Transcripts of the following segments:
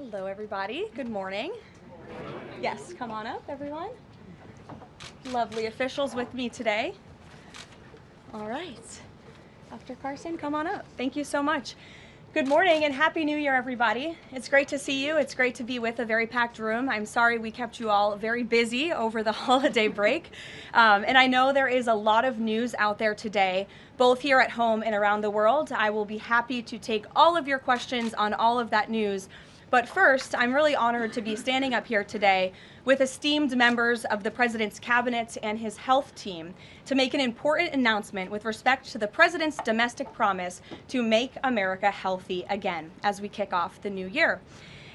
Hello, everybody. Good morning. Yes, come on up, everyone. Lovely officials with me today. All right. Dr. Carson, come on up. Thank you so much. Good morning and Happy New Year, everybody. It's great to see you. It's great to be with a very packed room. I'm sorry we kept you all very busy over the holiday break. And I know there is a lot of news out there today, both here at home and around the world. I will be happy to take all of your questions on all of that news. But first, I'm really honored to be standing up here today with esteemed members of the President's Cabinet and his health team to make an important announcement with respect to the President's domestic promise to make America healthy again as we kick off the new year.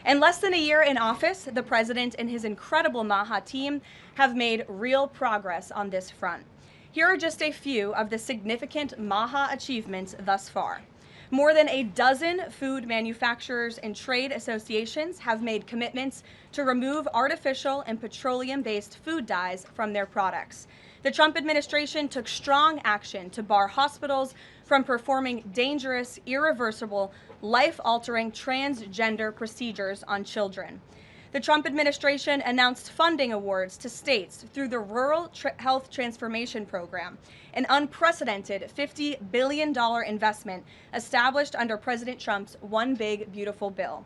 In less than a year in office, the President and his incredible MAHA team have made real progress on this front. Here are just a few of the significant MAHA achievements thus far. More than a dozen food manufacturers and trade associations have made commitments to remove artificial and petroleum-based food dyes from their products. The Trump administration took strong action to bar hospitals from performing dangerous, irreversible, life-altering transgender procedures on children. The Trump administration announced funding awards to states through the Rural Health Transformation Program, an unprecedented $50 billion investment established under President Trump's One Big Beautiful Bill.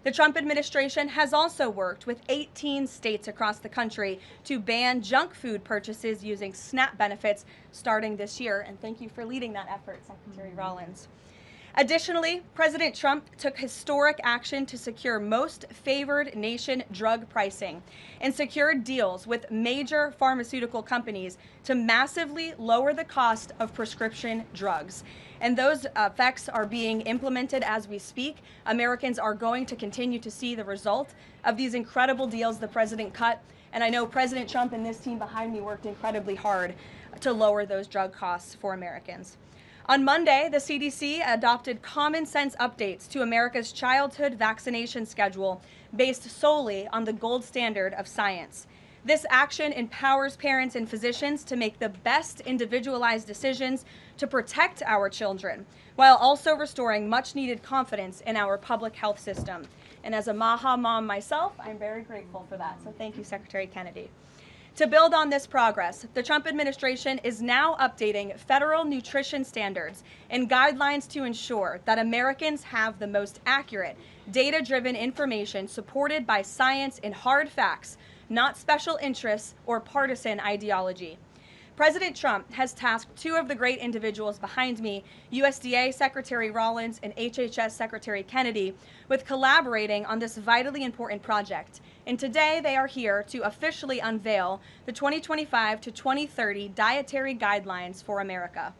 The Trump administration has also worked with 18 states across the country to ban junk food purchases using SNAP benefits starting this year. And thank you for leading that effort, Secretary Rollins. Additionally, President Trump took historic action to secure most favored nation drug pricing and secured deals with major pharmaceutical companies to massively lower the cost of prescription drugs. And those effects are being implemented as we speak. Americans are going to continue to see the result of these incredible deals the president cut. And I know President Trump and this team behind me worked incredibly hard to lower those drug costs for Americans. On Monday, the CDC adopted common sense updates to America's childhood vaccination schedule based solely on the gold standard of science. This action empowers parents and physicians to make the best individualized decisions to protect our children, while also restoring much needed confidence in our public health system. And as a MAHA mom myself, I'm very grateful for that. So thank you, Secretary Kennedy. To build on this progress, the Trump administration is now updating federal nutrition standards and guidelines to ensure that Americans have the most accurate, data-driven information supported by science and hard facts, not special interests or partisan ideology. President Trump has tasked two of the great individuals behind me, USDA Secretary Rollins and HHS Secretary Kennedy, with collaborating on this vitally important project. And today they are here to officially unveil the 2025 to 2030 dietary guidelines for America.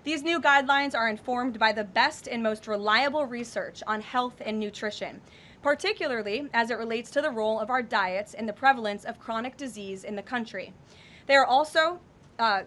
These new guidelines are informed by the best and most reliable research on health and nutrition, particularly as it relates to the role of our diets and the prevalence of chronic disease in the country. They are also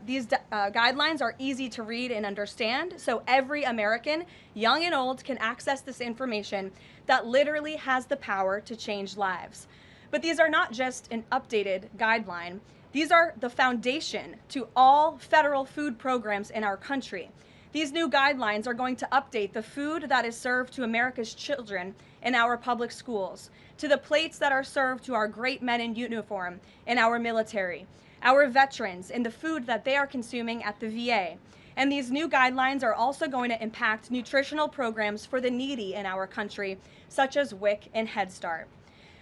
These guidelines are easy to read and understand, so every American, young and old, can access this information that literally has the power to change lives. But these are not just an updated guideline. These are the foundation to all federal food programs in our country. These new guidelines are going to update the food that is served to America's children in our public schools, to the plates that are served to our great men in uniform in our military, our veterans, and the food that they are consuming at the VA. And these new guidelines are also going to impact nutritional programs for the needy in our country, such as WIC and Head Start.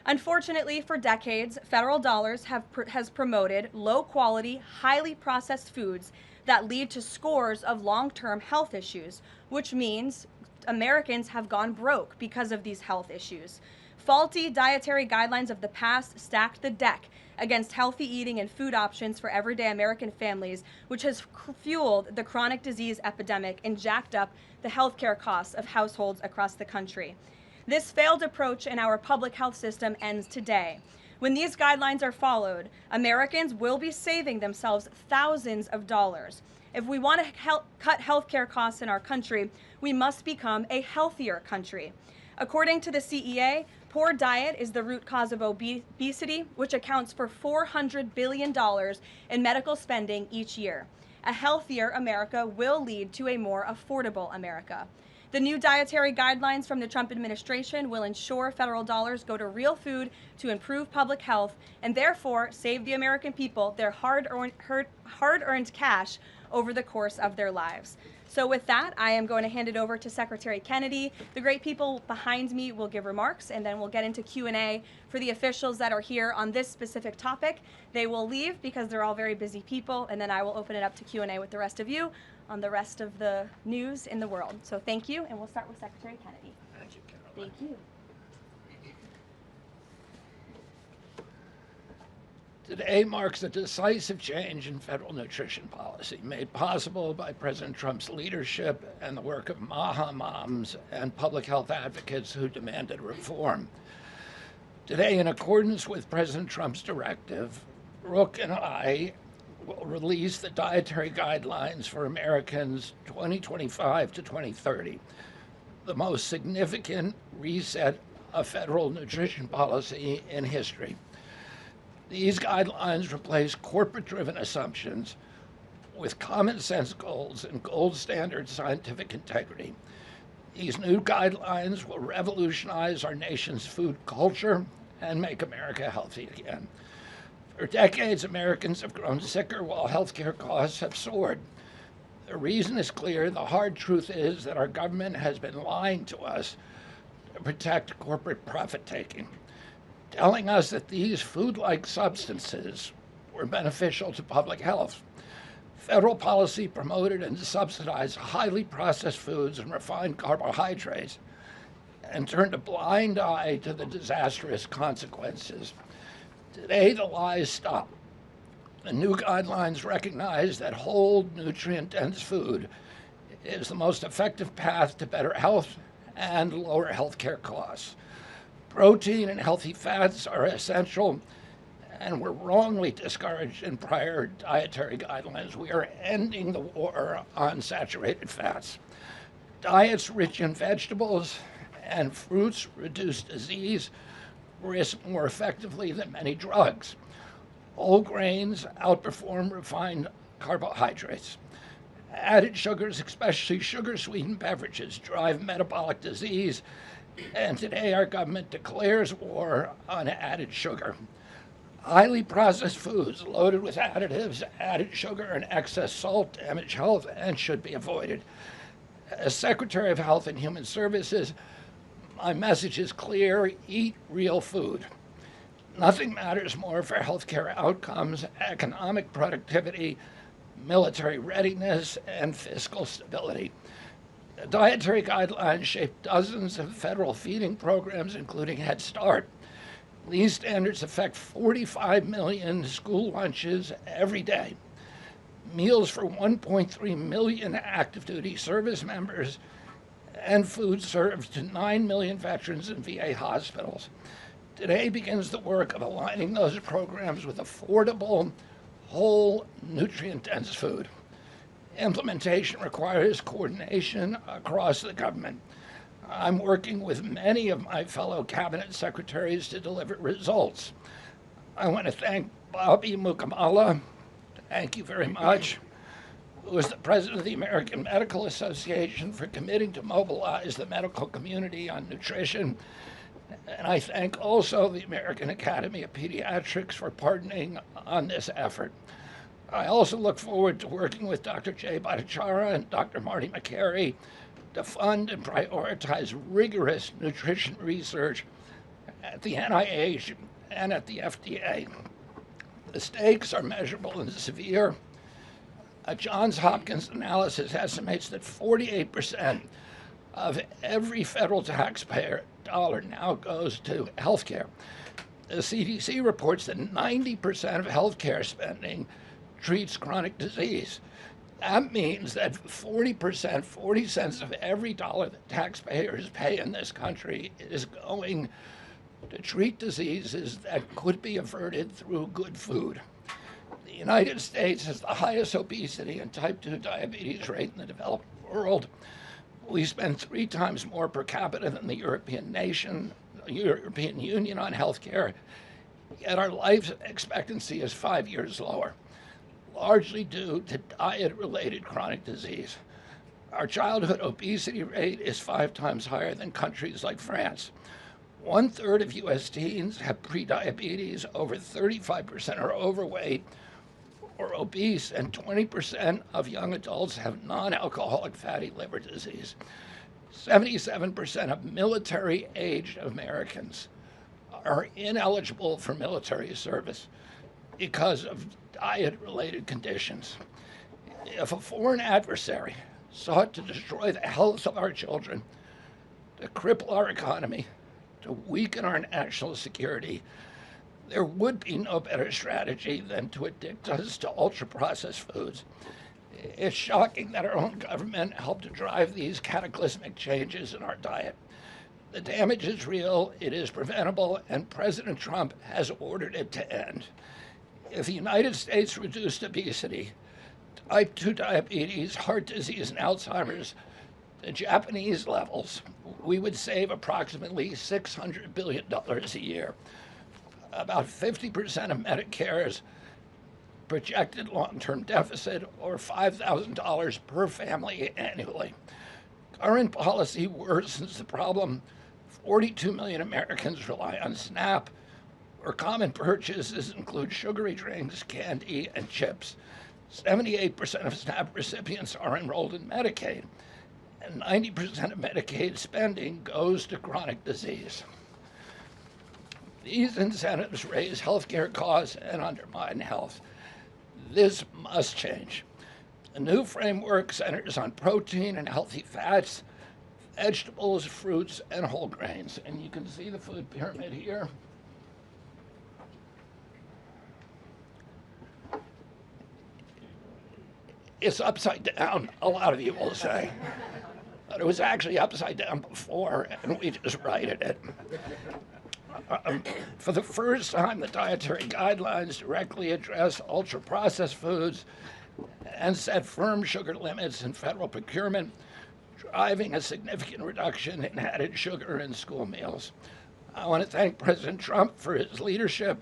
Unfortunately, for decades, federal dollars has promoted low-quality, highly processed foods that lead to scores of long-term health issues, which means Americans have gone broke because of these health issues. Faulty dietary guidelines of the past stacked the deck against healthy eating and food options for everyday American families, which has fueled the chronic disease epidemic and jacked up the healthcare costs of households across the country. This failed approach in our public health system ends today. When these guidelines are followed, Americans will be saving themselves thousands of dollars. If we want to cut healthcare costs in our country, we must become a healthier country. According to the CEA, poor diet is the root cause of obesity, which accounts for $400 billion in medical spending each year. A healthier America will lead to a more affordable America. The new dietary guidelines from the Trump administration will ensure federal dollars go to real food to improve public health and therefore save the American people their hard-earned cash over the course of their lives. So with that, I am going to hand it over to Secretary Kennedy. The great people behind me will give remarks, and then we'll get into Q&A for the officials that are here on this specific topic. They will leave because they're all very busy people, and then I will open it up to Q&A with the rest of you on the rest of the news in the world. So thank you, and we'll start with Secretary Kennedy. Thank you, Caroline. Thank you. Today marks a decisive change in federal nutrition policy made possible by President Trump's leadership and the work of MAHA moms and public health advocates who demanded reform. Today, in accordance with President Trump's directive, Brooke and I will release the dietary guidelines for Americans 2025 to 2030, the most significant reset of federal nutrition policy in history. These guidelines replace corporate-driven assumptions with common sense goals and gold standard scientific integrity. These new guidelines will revolutionize our nation's food culture and make America healthy again. For decades, Americans have grown sicker while healthcare costs have soared. The reason is clear. The hard truth is that our government has been lying to us to protect corporate profit-taking, telling us that these food-like substances were beneficial to public health. Federal policy promoted and subsidized highly processed foods and refined carbohydrates and turned a blind eye to the disastrous consequences. Today, the lies stop. The new guidelines recognize that whole, nutrient-dense food is the most effective path to better health and lower healthcare costs. Protein and healthy fats are essential and were wrongly discouraged in prior dietary guidelines. We are ending the war on saturated fats. Diets rich in vegetables and fruits reduce disease risk more effectively than many drugs. Whole grains outperform refined carbohydrates. Added sugars, especially sugar-sweetened beverages, drive metabolic disease, and today our government declares war on added sugar. Highly processed foods loaded with additives, added sugar, and excess salt damage health and should be avoided. As Secretary of Health and Human Services, my message is clear: eat real food. Nothing matters more for healthcare outcomes, economic productivity, military readiness, and fiscal stability. The dietary guidelines shape dozens of federal feeding programs, including Head Start. These standards affect 45 million school lunches every day, meals for 1.3 million active duty service members, and food served to 9 million veterans in VA hospitals. Today begins the work of aligning those programs with affordable, whole, nutrient-dense food. Implementation requires coordination across the government. I'm working with many of my fellow cabinet secretaries to deliver results. I want to thank Bobby Mukamala, thank you very much, who is the president of the American Medical Association, for committing to mobilize the medical community on nutrition. And I thank also the American Academy of Pediatrics for partnering on this effort. I also look forward to working with Dr. Jay Bhattacharya and Dr. Marty McCary to fund and prioritize rigorous nutrition research at the NIH and at the FDA. The stakes are measurable and severe. A Johns Hopkins analysis estimates that 48% of every federal taxpayer dollar now goes to healthcare. The CDC reports that 90% of healthcare spending treats chronic disease. That means that 40%, 40 cents of every dollar that taxpayers pay in this country is going to treat diseases that could be averted through good food. The United States has the highest obesity and type 2 diabetes rate in the developed world. We spend 3 times more per capita than the European Union on healthcare, yet our life expectancy is 5 years lower, largely due to diet-related chronic disease. Our childhood obesity rate is 5 times higher than countries like France. 1/3 of U.S. teens have prediabetes, over 35% are overweight or obese, and 20% of young adults have non-alcoholic fatty liver disease. 77% of military-aged Americans are ineligible for military service because of diet-related conditions. If a foreign adversary sought to destroy the health of our children, to cripple our economy, to weaken our national security, there would be no better strategy than to addict us to ultra-processed foods. It's shocking that our own government helped to drive these cataclysmic changes in our diet. The damage is real, it is preventable, and President Trump has ordered it to end. If the United States reduced obesity, type 2 diabetes, heart disease, and Alzheimer's to Japanese levels, we would save approximately $600 billion a year. About 50% of Medicare's projected long-term deficit, or $5,000 per family annually. Current policy worsens the problem. 42 million Americans rely on SNAP, where common purchases include sugary drinks, candy, and chips. 78% of SNAP recipients are enrolled in Medicaid, and 90% of Medicaid spending goes to chronic disease. These incentives raise healthcare costs and undermine health. This must change. The new framework centers on protein and healthy fats, vegetables, fruits, and whole grains. And you can see the food pyramid here. It's upside down, a lot of you will say. But it was actually upside down before, and we just righted it. For the first time, the dietary guidelines directly address ultra-processed foods and set firm sugar limits in federal procurement, driving a significant reduction in added sugar in school meals. I want to thank President Trump for his leadership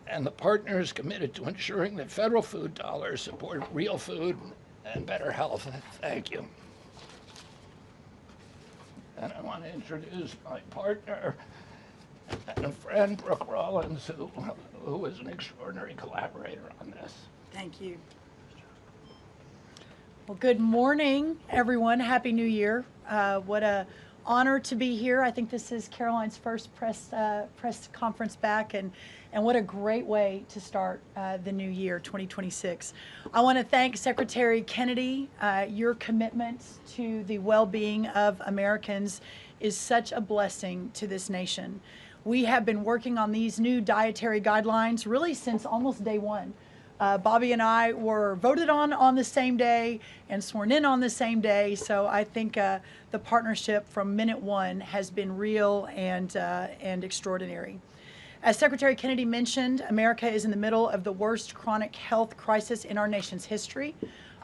and the partners committed to ensuring that federal food dollars support real food and better health. Thank you. And I want to introduce my partner and friend, Brooke Rollins, who is an extraordinary collaborator on this. Thank you. Well, good morning, everyone. Happy New Year. What a honor to be here. I think this is Karoline's first press conference back, and what a great way to start the new year, 2026. I want to thank Secretary Kennedy. Your commitment to the well-being of Americans is such a blessing to this nation. We have been working on these new dietary guidelines really since almost day one. Bobby and I were voted on the same day and sworn in on the same day. So I think the partnership from minute one has been real and extraordinary. As Secretary Kennedy mentioned, America is in the middle of the worst chronic health crisis in our nation's history.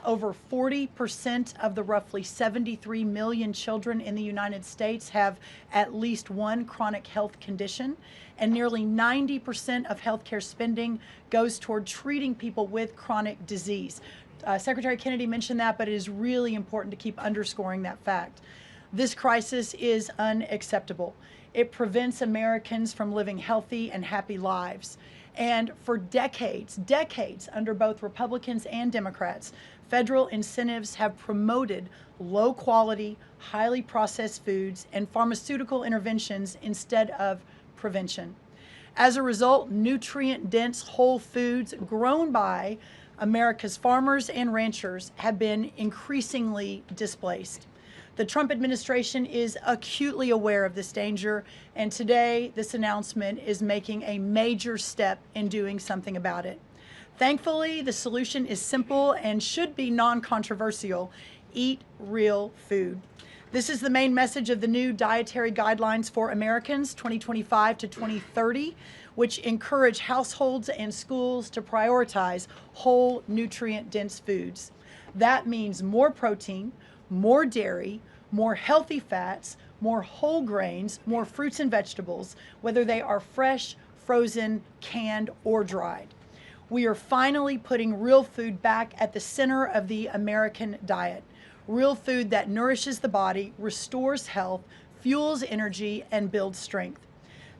Over 40% of the roughly 73 million children in the United States have at least one chronic health condition, and nearly 90% of healthcare spending goes toward treating people with chronic disease. Secretary Kennedy mentioned that, but it is really important to keep underscoring that fact. This crisis is unacceptable. It prevents Americans from living healthy and happy lives. And for decades, under both Republicans and Democrats, federal incentives have promoted low quality, highly processed foods and pharmaceutical interventions instead of prevention. As a result, nutrient-dense whole foods grown by America's farmers and ranchers have been increasingly displaced. The Trump administration is acutely aware of this danger, and today this announcement is making a major step in doing something about it. Thankfully, the solution is simple and should be non-controversial. Eat real food. This is the main message of the new Dietary Guidelines for Americans 2025 to 2030, which encourage households and schools to prioritize whole, nutrient-dense foods. That means more protein, more dairy, more healthy fats, more whole grains, more fruits and vegetables, whether they are fresh, frozen, canned, or dried. We are finally putting real food back at the center of the American diet. real food that nourishes the body, restores health, fuels energy, and builds strength.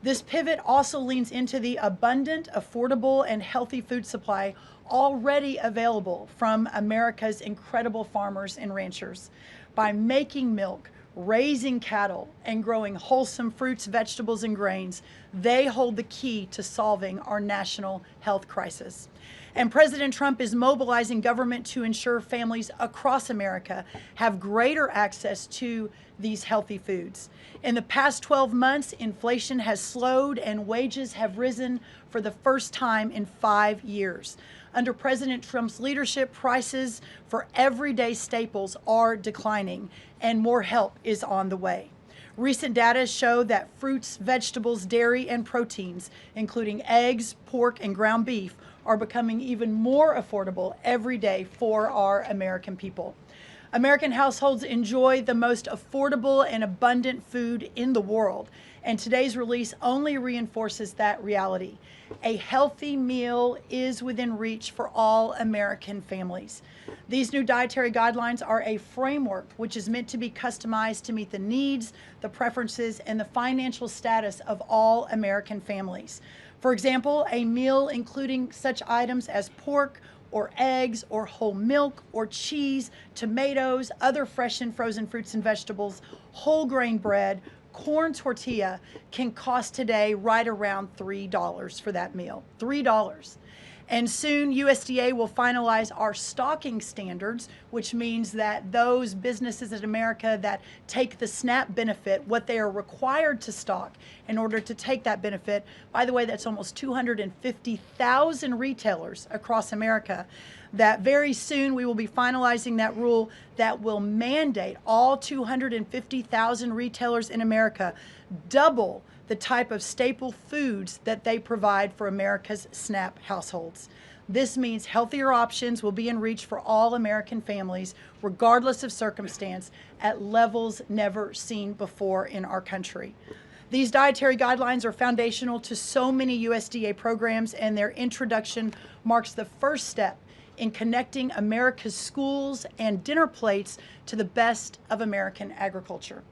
This pivot also leans into the abundant, affordable, and healthy food supply already available from America's incredible farmers and ranchers. By making milk, raising cattle, and growing wholesome fruits, vegetables, and grains, they hold the key to solving our national health crisis. And President Trump is mobilizing government to ensure families across America have greater access to these healthy foods. In the past 12 months, inflation has slowed and wages have risen for the first time in 5 years. Under President Trump's leadership, prices for everyday staples are declining and more help is on the way. Recent data show that fruits, vegetables, dairy, and proteins, including eggs, pork, and ground beef, are becoming even more affordable every day for our American people. American households enjoy the most affordable and abundant food in the world, and today's release only reinforces that reality. A healthy meal is within reach for all American families. These new dietary guidelines are a framework which is meant to be customized to meet the needs, the preferences, and the financial status of all American families. For example, a meal including such items as pork or eggs or whole milk or cheese, tomatoes, other fresh and frozen fruits and vegetables, whole grain bread, corn tortilla can cost today right around $3 for that meal. $3. And soon USDA will finalize our stocking standards, which means that those businesses in America that take the SNAP benefit, what they are required to stock in order to take that benefit. By the way, that's almost 250,000 retailers across America. That very soon we will be finalizing that rule that will mandate all 250,000 retailers in America double the type of staple foods that they provide for America's SNAP households. This means healthier options will be in reach for all American families, regardless of circumstance, at levels never seen before in our country. These dietary guidelines are foundational to so many USDA programs, and their introduction marks the first step in connecting America's schools and dinner plates to the best of American agriculture.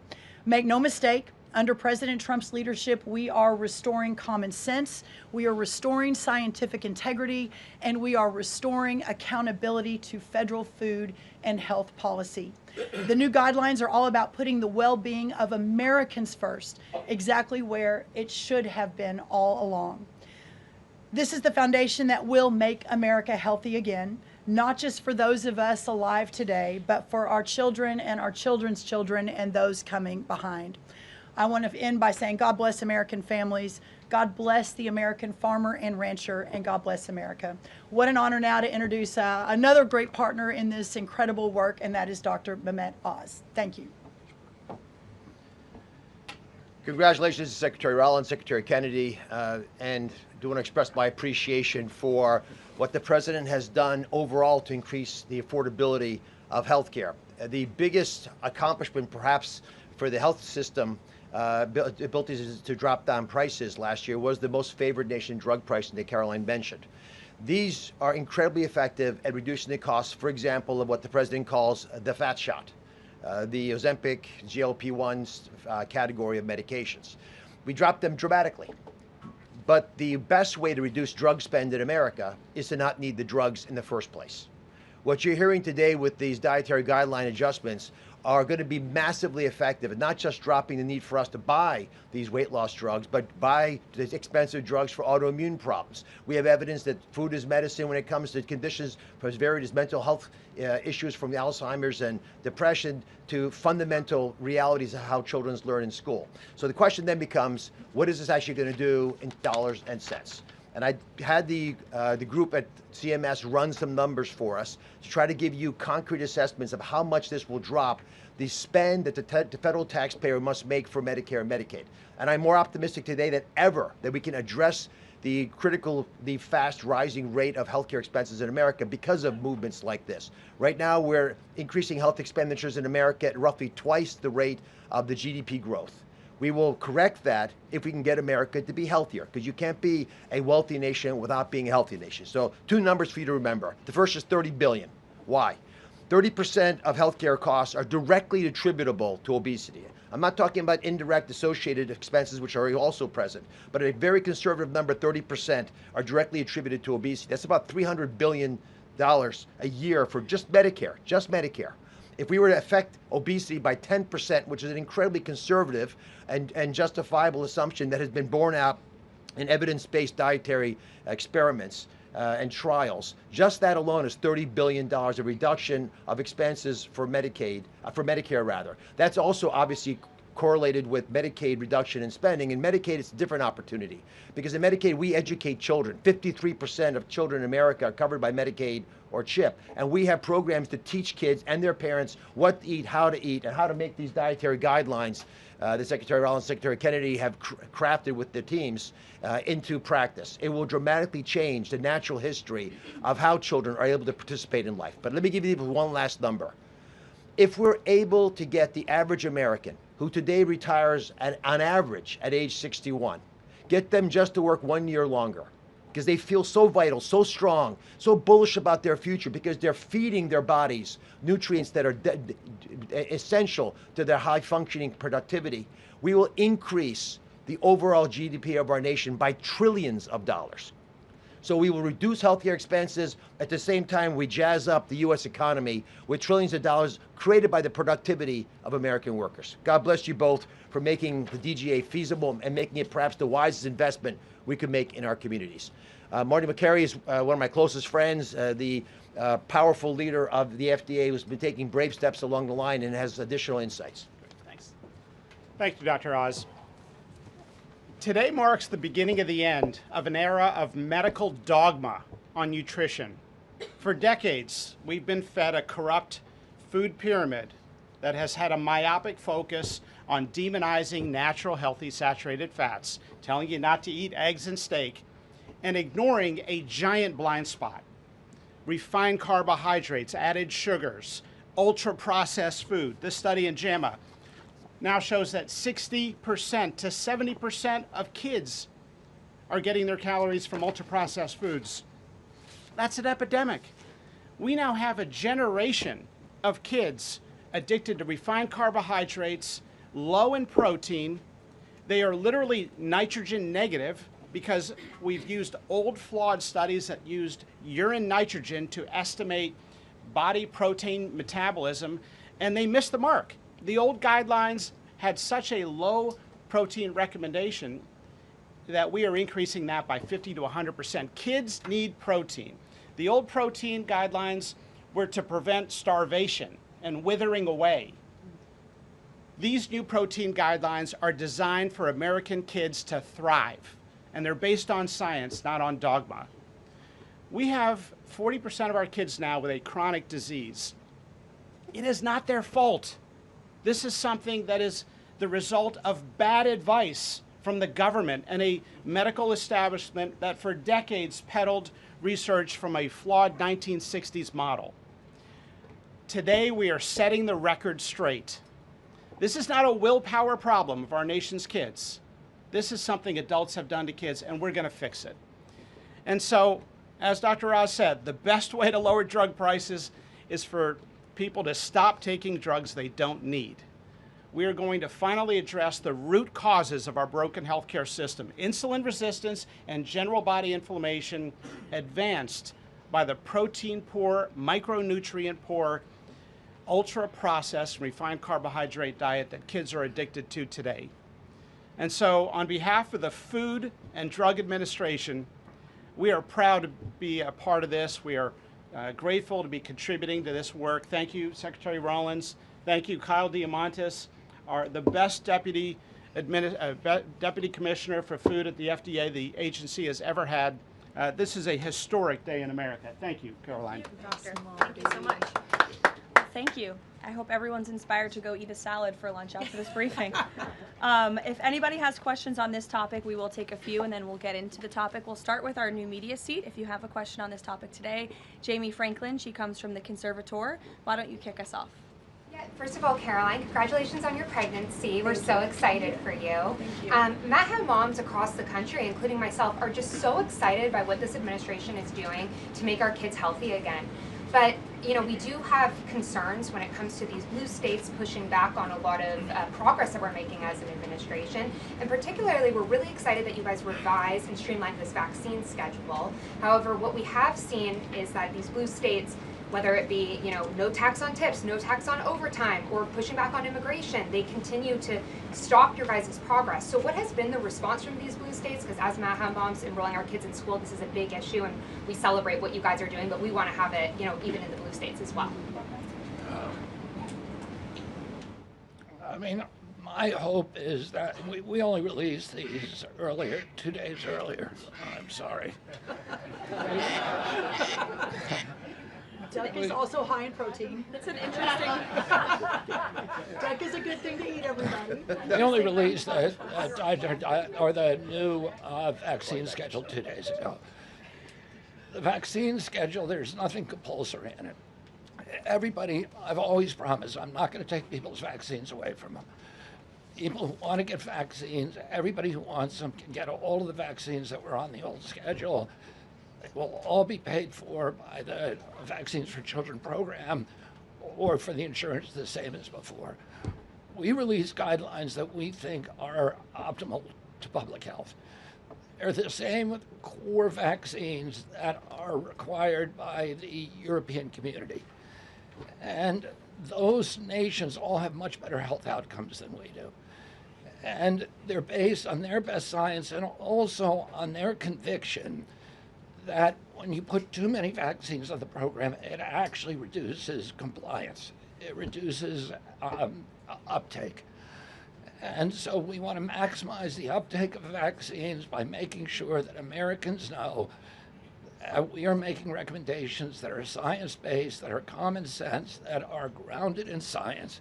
Make no mistake, under President Trump's leadership, we are restoring common sense, we are restoring scientific integrity, and we are restoring accountability to federal food and health policy. The new guidelines are all about putting the well-being of Americans first, exactly where it should have been all along. This is the foundation that will make America healthy again, not just for those of us alive today, but for our children and our children's children and those coming behind. I want to end by saying God bless American families, God bless the American farmer and rancher, and God bless America. What an honor now to introduce another great partner in this incredible work, and that is Dr. Mehmet Oz. Thank you. Congratulations to Secretary Rollins, Secretary Kennedy, and do want to express my appreciation for what the President has done overall to increase the affordability of health care. The biggest accomplishment perhaps for the health system abilities to drop down prices last year was the most favored nation drug pricing that Karoline mentioned. These are incredibly effective at reducing the cost, for example, of what the President calls the fat shot, the Ozempic, GLP-1s category of medications. We dropped them dramatically. But the best way to reduce drug spend in America is to not need the drugs in the first place. What you're hearing today with these dietary guideline adjustments are going to be massively effective, and not just dropping the need for us to buy these weight loss drugs, but buy these expensive drugs for autoimmune problems. We have evidence that food is medicine when it comes to conditions as varied as mental health issues from Alzheimer's and depression to fundamental realities of how children learn in school. So the question then becomes, what is this actually going to do in dollars and cents? And I had the group at CMS run some numbers for us to try to give you concrete assessments of how much this will drop the spend that the federal taxpayer must make for Medicare and Medicaid. And I'm more optimistic today than ever that we can address the fast rising rate of healthcare expenses in America because of movements like this. Right now, we're increasing health expenditures in America at roughly twice the rate of the GDP growth. We will correct that if we can get America to be healthier, because you can't be a wealthy nation without being a healthy nation. So 2 numbers for you to remember. The first is 30 billion. Why? 30% of healthcare costs are directly attributable to obesity. I'm not talking about indirect associated expenses, which are also present, but a very conservative number, 30%, are directly attributed to obesity. That's about $300 billion a year for just Medicare, If we were to affect obesity by 10%, which is an incredibly conservative and justifiable assumption that has been borne out in evidence-based dietary experiments and trials, just that alone is $30 billion of reduction of expenses for Medicare rather. That's also obviously correlated with Medicaid reduction in spending. In Medicaid, it's a different opportunity because in Medicaid, we educate children. 53% of children in America are covered by Medicaid or CHIP. And we have programs to teach kids and their parents what to eat, and how to make these dietary guidelines that Secretary Rollins and Secretary Kennedy have crafted with their teams into practice. It will dramatically change the natural history of how children are able to participate in life. But let me give you one last number. If we're able to get the average American, who today retires on average at age 61, get them just to work 1 year longer, because they feel so vital, so strong, so bullish about their future, because they're feeding their bodies nutrients that are essential to their high-functioning productivity, we will increase the overall GDP of our nation by trillions of dollars. So we will reduce healthcare expenses. At the same time, we jazz up the U.S. economy with trillions of dollars created by the productivity of American workers. God bless you both for making the DGA feasible and making it perhaps the wisest investment we could make in our communities. Marty Makary is one of my closest friends, the powerful leader of the FDA who's been taking brave steps along the line and has additional insights. Thanks. Thank you, Dr. Oz. Today marks the beginning of the end of an era of medical dogma on nutrition. For decades, we've been fed a corrupt food pyramid that has had a myopic focus on demonizing natural, healthy, saturated fats, telling you not to eat eggs and steak, and ignoring a giant blind spot. Refined carbohydrates, added sugars, ultra-processed food. This study in JAMA now shows that 60% to 70% of kids are getting their calories from ultra-processed foods. That's an epidemic. We now have a generation of kids addicted to refined carbohydrates, low in protein. They are literally nitrogen negative because we've used old flawed studies that used urine nitrogen to estimate body protein metabolism, and they missed the mark. The old guidelines had such a low protein recommendation that we are increasing that by 50 to 100%. Kids need protein. The old protein guidelines were to prevent starvation and withering away. These new protein guidelines are designed for American kids to thrive, and they're based on science, not on dogma. We have 40% of our kids now with a chronic disease. It is not their fault. This is something that is the result of bad advice from the government and a medical establishment that for decades peddled research from a flawed 1960s model. Today, we are setting the record straight. This is not a willpower problem of our nation's kids. This is something adults have done to kids, and we're going to fix it. And so, as Dr. Oz said, the best way to lower drug prices is for people to stop taking drugs they don't need. We are going to finally address the root causes of our broken healthcare system: insulin resistance and general body inflammation, advanced by the protein-poor, micronutrient-poor, ultra-processed, refined carbohydrate diet that kids are addicted to today. And so, on behalf of the Food and Drug Administration, we are proud to be a part of this. We are grateful to be contributing to this work. Thank you, Secretary Rollins. Thank you, Kyle Diamantis, the best deputy commissioner for food at the FDA the agency has ever had. This is a historic day in America. Thank you, Caroline. Thank you so much. Thank you. I hope everyone's inspired to go eat a salad for lunch after this briefing. If anybody has questions on this topic, we will take a few and then we'll get into the topic. We'll start with our new media seat. If you have a question on this topic today, Jamie Franklin, she comes from the Conservator. Why don't you kick us off? Yeah, first of all, Caroline, congratulations on your pregnancy. We're so excited for you. Thank you. Matt moms across the country, including myself, are just so excited by what this administration is doing to make our kids healthy again. But we do have concerns when it comes to these blue states pushing back on a lot of progress that we're making as an administration. And particularly, we're really excited that you guys revised and streamlined this vaccine schedule. However, what we have seen is that these blue states, whether it be, no tax on tips, no tax on overtime, or pushing back on immigration, they continue to stop your guys' progress. So what has been the response from these blue states? Because as Maha moms enrolling our kids in school, this is a big issue, and we celebrate what you guys are doing, but we want to have it, even in the blue states as well. I mean, my hope is that we only released these earlier, 2 days earlier. I'm sorry. Duck is also high in protein. It's an interesting. Duck is a good thing to eat, everybody. We only released the new vaccine schedule 2 days ago. The vaccine schedule, there's nothing compulsory in it. Everybody, I've always promised, I'm not going to take people's vaccines away from them. People who want to get vaccines, everybody who wants them can get all of the vaccines that were on the old schedule. They will all be paid for by the Vaccines for Children program or for the insurance the same as before. We release guidelines that we think are optimal to public health. They're the same with core vaccines that are required by the European community. And those nations all have much better health outcomes than we do. And they're based on their best science and also on their conviction that when you put too many vaccines on the program, it actually reduces compliance. It reduces uptake. And so we want to maximize the uptake of vaccines by making sure that Americans know that we are making recommendations that are science-based, that are common sense, that are grounded in science.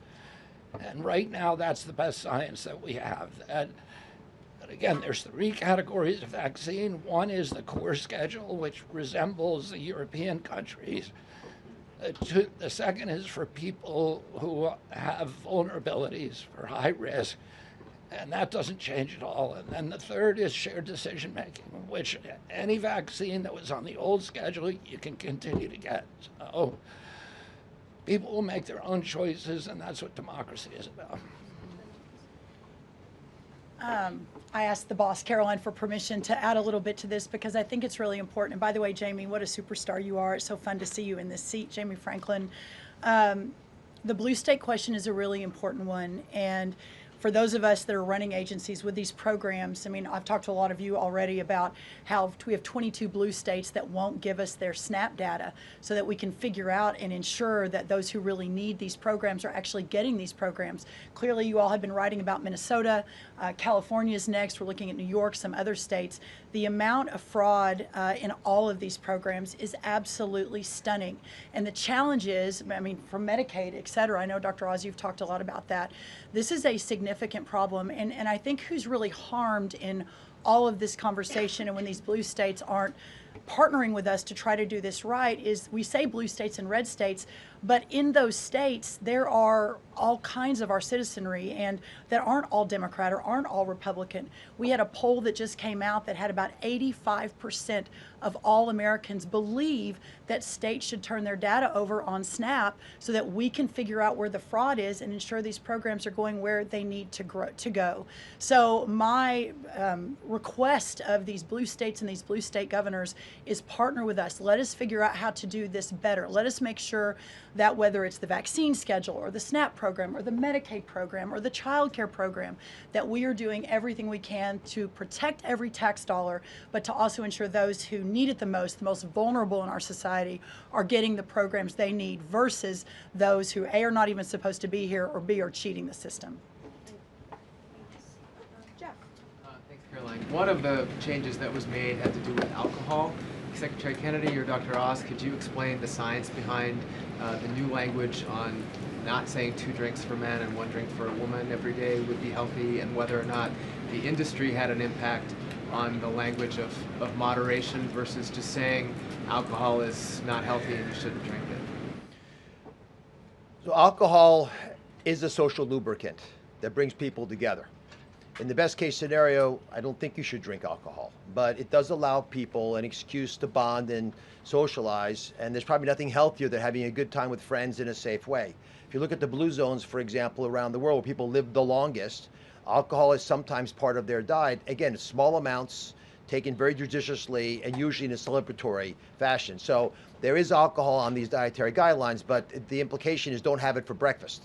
And right now, that's the best science that we have. But again, there's 3 categories of vaccine. One is the core schedule, which resembles the European countries. The second is for people who have vulnerabilities, for high risk, and that doesn't change at all. And then the third is shared decision making, which any vaccine that was on the old schedule, you can continue to get. So people will make their own choices, and that's what democracy is about. I asked the boss, Karoline, for permission to add a little bit to this because I think it's really important. And by the way, Jamie, what a superstar you are. It's so fun to see you in this seat, Jamie Franklin. The blue state question is a really important one. And for those of us that are running agencies with these programs, I mean, I've talked to a lot of you already about how we have 22 blue states that won't give us their SNAP data so that we can figure out and ensure that those who really need these programs are actually getting these programs. Clearly, you all have been writing about Minnesota. California is next. We're looking at New York, some other states. The amount of fraud in all of these programs is absolutely stunning. And the challenge is, I mean, from Medicaid, et cetera, I know, Dr. Oz, you've talked a lot about that. This is a significant problem. And I think who's really harmed in all of this conversation and when these blue states aren't partnering with us to try to do this right is we say blue states and red states, but in those states, there are all kinds of our citizenry and that aren't all Democrat or aren't all Republican. We had a poll that just came out that had about 85% of all Americans believe that states should turn their data over on SNAP so that we can figure out where the fraud is and ensure these programs are going where they need to go. So my request of these blue states and these blue state governors is partner with us. Let us figure out how to do this better. Let us make sure that whether it's the vaccine schedule or the SNAP program or the Medicaid program or the child care program, that we are doing everything we can to protect every tax dollar, but to also ensure those who need it the most vulnerable in our society, are getting the programs they need versus those who A, are not even supposed to be here, or B, are cheating the system. Jeff. Thanks, Caroline. One of the changes that was made had to do with alcohol. Secretary Kennedy or Dr. Oz, could you explain the science behind the new language on not saying 2 drinks for men and 1 drink for a woman every day would be healthy, and whether or not the industry had an impact on the language of moderation versus just saying alcohol is not healthy and you shouldn't drink it? So alcohol is a social lubricant that brings people together. In the best case scenario, I don't think you should drink alcohol, but it does allow people an excuse to bond and socialize, and there's probably nothing healthier than having a good time with friends in a safe way. If you look at the blue zones, for example, around the world where people live the longest, alcohol is sometimes part of their diet. Again, small amounts, taken very judiciously and usually in a celebratory fashion. So there is alcohol on these dietary guidelines, but the implication is don't have it for breakfast.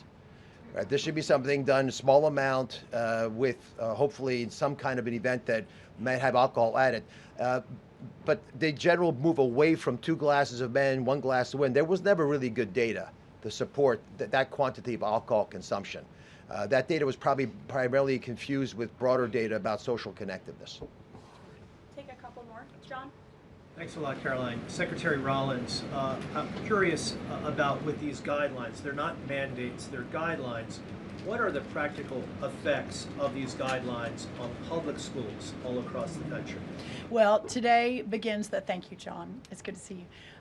Right, this should be something done in a small amount with hopefully some kind of an event that might have alcohol added. But the general move away from 2 glasses of men, 1 glass of women, there was never really good data to support that quantity of alcohol consumption. That data was probably primarily confused with broader data about social connectiveness. Take a couple more. John? Thanks a lot, Caroline. Secretary Rollins, I'm curious about with these guidelines. They're not mandates, they're guidelines. What are the practical effects of these guidelines on public schools all across the country? Well, today begins thank you, John. It's good to see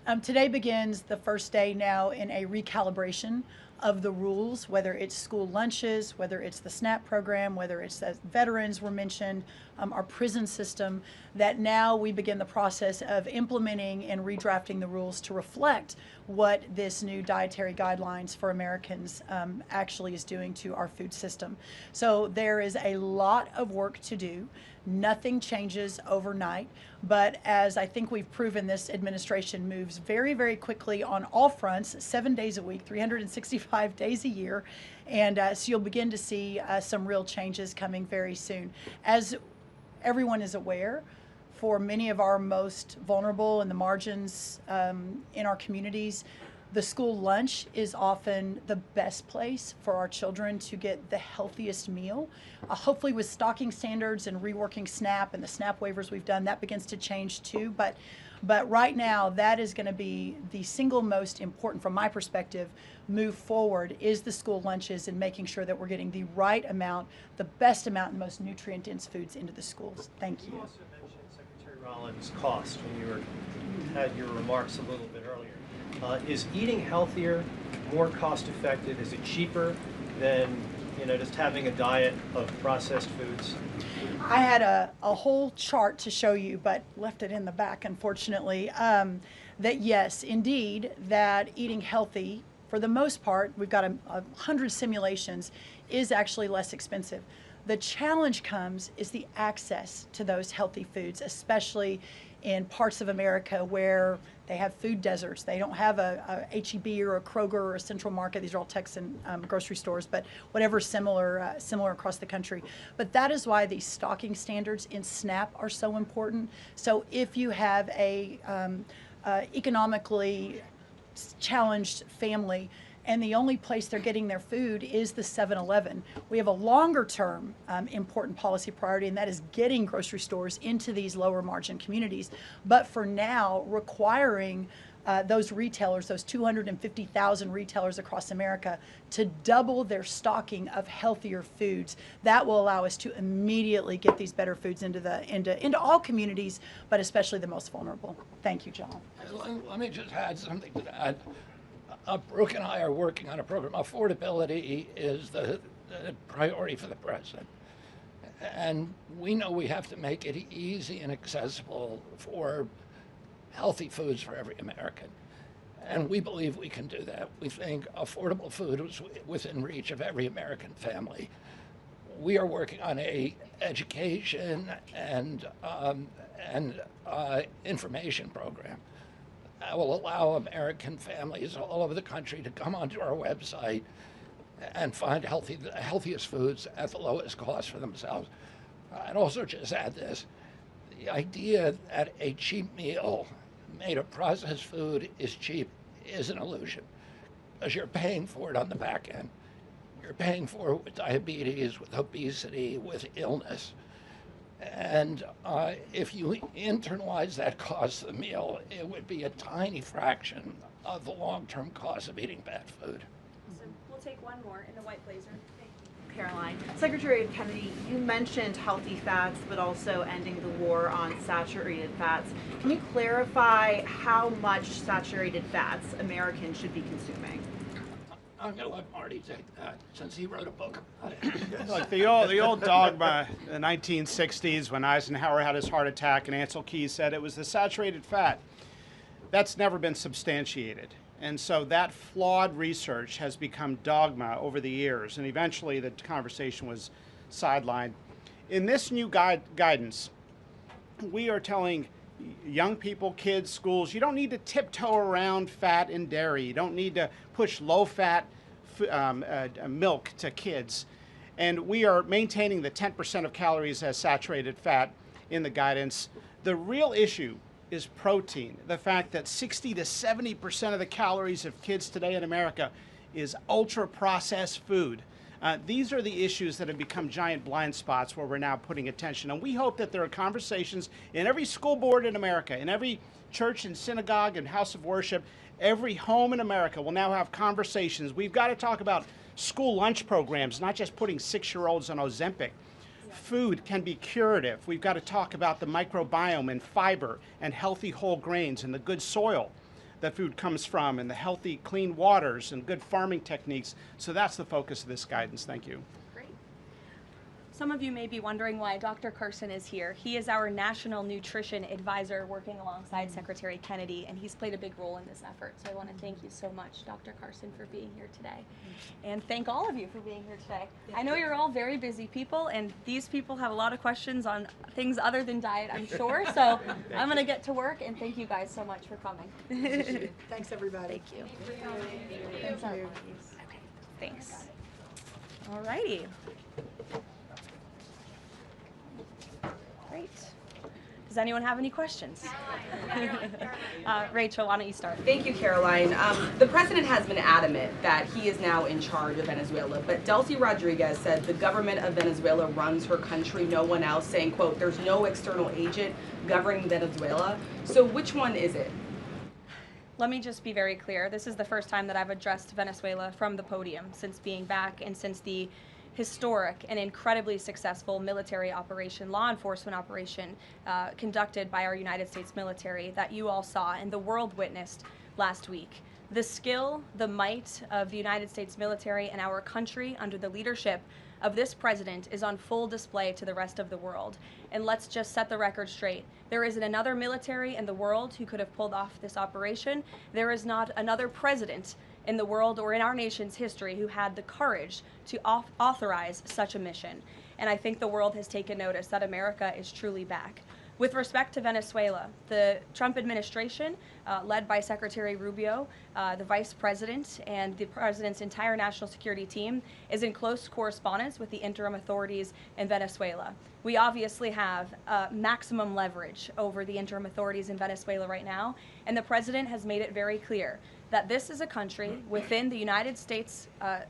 you. Today begins the first day now in a recalibration of the rules, whether it's school lunches, whether it's the SNAP program, whether it's as veterans were mentioned, our prison system, that now we begin the process of implementing and redrafting the rules to reflect what this new dietary guidelines for Americans actually is doing to our food system. So there is a lot of work to do. Nothing changes overnight, but as I think we've proven, this administration moves very, very quickly on all fronts, 7 days a week, 365 days a year, and so you'll begin to see some real changes coming very soon. As everyone is aware, for many of our most vulnerable in the margins in our communities, the school lunch is often the best place for our children to get the healthiest meal. Hopefully with stocking standards and reworking SNAP and the SNAP waivers we've done, that begins to change too. But right now, that is going to be the single most important, from my perspective, move forward, is the school lunches and making sure that we're getting the right amount, the best amount and most nutrient-dense foods into the schools. Thank you. You also mentioned, Secretary Rollins, cost when you had your remarks a little bit earlier. Is eating healthier more cost effective? Is it cheaper than just having a diet of processed foods? I had a whole chart to show you, but left it in the back, unfortunately, that yes, indeed, that eating healthy, for the most part, we've got 100 simulations, is actually less expensive. The challenge is the access to those healthy foods, especially in parts of America where they have food deserts. They don't have a H-E-B or a Kroger or a Central Market. These are all Texan grocery stores, but whatever similar across the country. But that is why these stocking standards in SNAP are so important. So if you have a economically challenged family, and the only place they're getting their food is the 7-Eleven. We have a longer term important policy priority, and that is getting grocery stores into these lower margin communities. But for now, requiring those retailers, those 250,000 retailers across America, to double their stocking of healthier foods. That will allow us to immediately get these better foods into all communities, but especially the most vulnerable. Thank you, John. Let me just add something to that. Brooke and I are working on a program. Affordability is the priority for the president. And we know we have to make it easy and accessible for healthy foods for every American. And we believe we can do that. We think affordable food is within reach of every American family. We are working on a education and information program that will allow American families all over the country to come onto our website and find the healthiest foods at the lowest cost for themselves. I'd also just add this. The idea that a cheap meal made of processed food is cheap is an illusion, because you're paying for it on the back end. You're paying for it with diabetes, with obesity, with illness. And if you internalize that cost of the meal, it would be a tiny fraction of the long-term cost of eating bad food. So we'll take one more in the white blazer. Thank you. Caroline. Secretary Kennedy, you mentioned healthy fats, but also ending the war on saturated fats. Can you clarify how much saturated fats Americans should be consuming? I'm going to let Marty take that, since he wrote a book about it. Look, the old dogma in the 1960s when Eisenhower had his heart attack and Ansel Keys said it was the saturated fat. That's never been substantiated. And so that flawed research has become dogma over the years, and eventually the conversation was sidelined. In this new guidance, we are telling young people, kids, schools, you don't need to tiptoe around fat and dairy. You don't need to push low-fat milk to kids. And we are maintaining the 10% of calories as saturated fat in the guidance. The real issue is protein. The fact that 60 to 70% of the calories of kids today in America is ultra-processed food. These are the issues that have become giant blind spots where we're now putting attention. And we hope that there are conversations in every school board in America, in every church and synagogue and house of worship, every home in America will now have conversations. We've got to talk about school lunch programs, not just putting 6-year-olds on Ozempic. Food can be curative. We've got to talk about the microbiome and fiber and healthy whole grains and the good soil that food comes from and the healthy clean waters and good farming techniques. So that's the focus of this guidance. Thank you. Great. Some of you may be wondering why Dr. Carson is here. He is our National Nutrition Advisor working alongside Secretary Kennedy, and he's played a big role in this effort. So I want to thank you so much, Dr. Carson, for being here today. And thank all of you for being here today. I know you're all very busy people, and these people have a lot of questions on things other than diet, I'm sure. So I'm going to get to work, and thank you guys so much for coming. Thanks, everybody. Thank you. Thank you. Okay, thanks. All righty. Great. Does anyone have any questions? Rachel, why don't you start? Thank you, Caroline. The president has been adamant that he is now in charge of Venezuela, but Delcy Rodriguez said the government of Venezuela runs her country, no one else, saying, quote, there's no external agent governing Venezuela. So which one is it? Let me just be very clear. This is the first time that I've addressed Venezuela from the podium since being back and since the historic and incredibly successful military operation, law enforcement operation conducted by our United States military that you all saw and the world witnessed last week. The skill, the might of the United States military and our country under the leadership of this president is on full display to the rest of the world. And let's just set the record straight. There isn't another military in the world who could have pulled off this operation. There is not another president in the world or in our nation's history who had the courage to authorize such a mission. And I think the world has taken notice that America is truly back. With respect to Venezuela, the Trump administration, led by Secretary Rubio, the vice president, and the president's entire national security team, is in close correspondence with the interim authorities in Venezuela. We obviously have maximum leverage over the interim authorities in Venezuela right now, and the president has made it very clear that this is a country within the United States,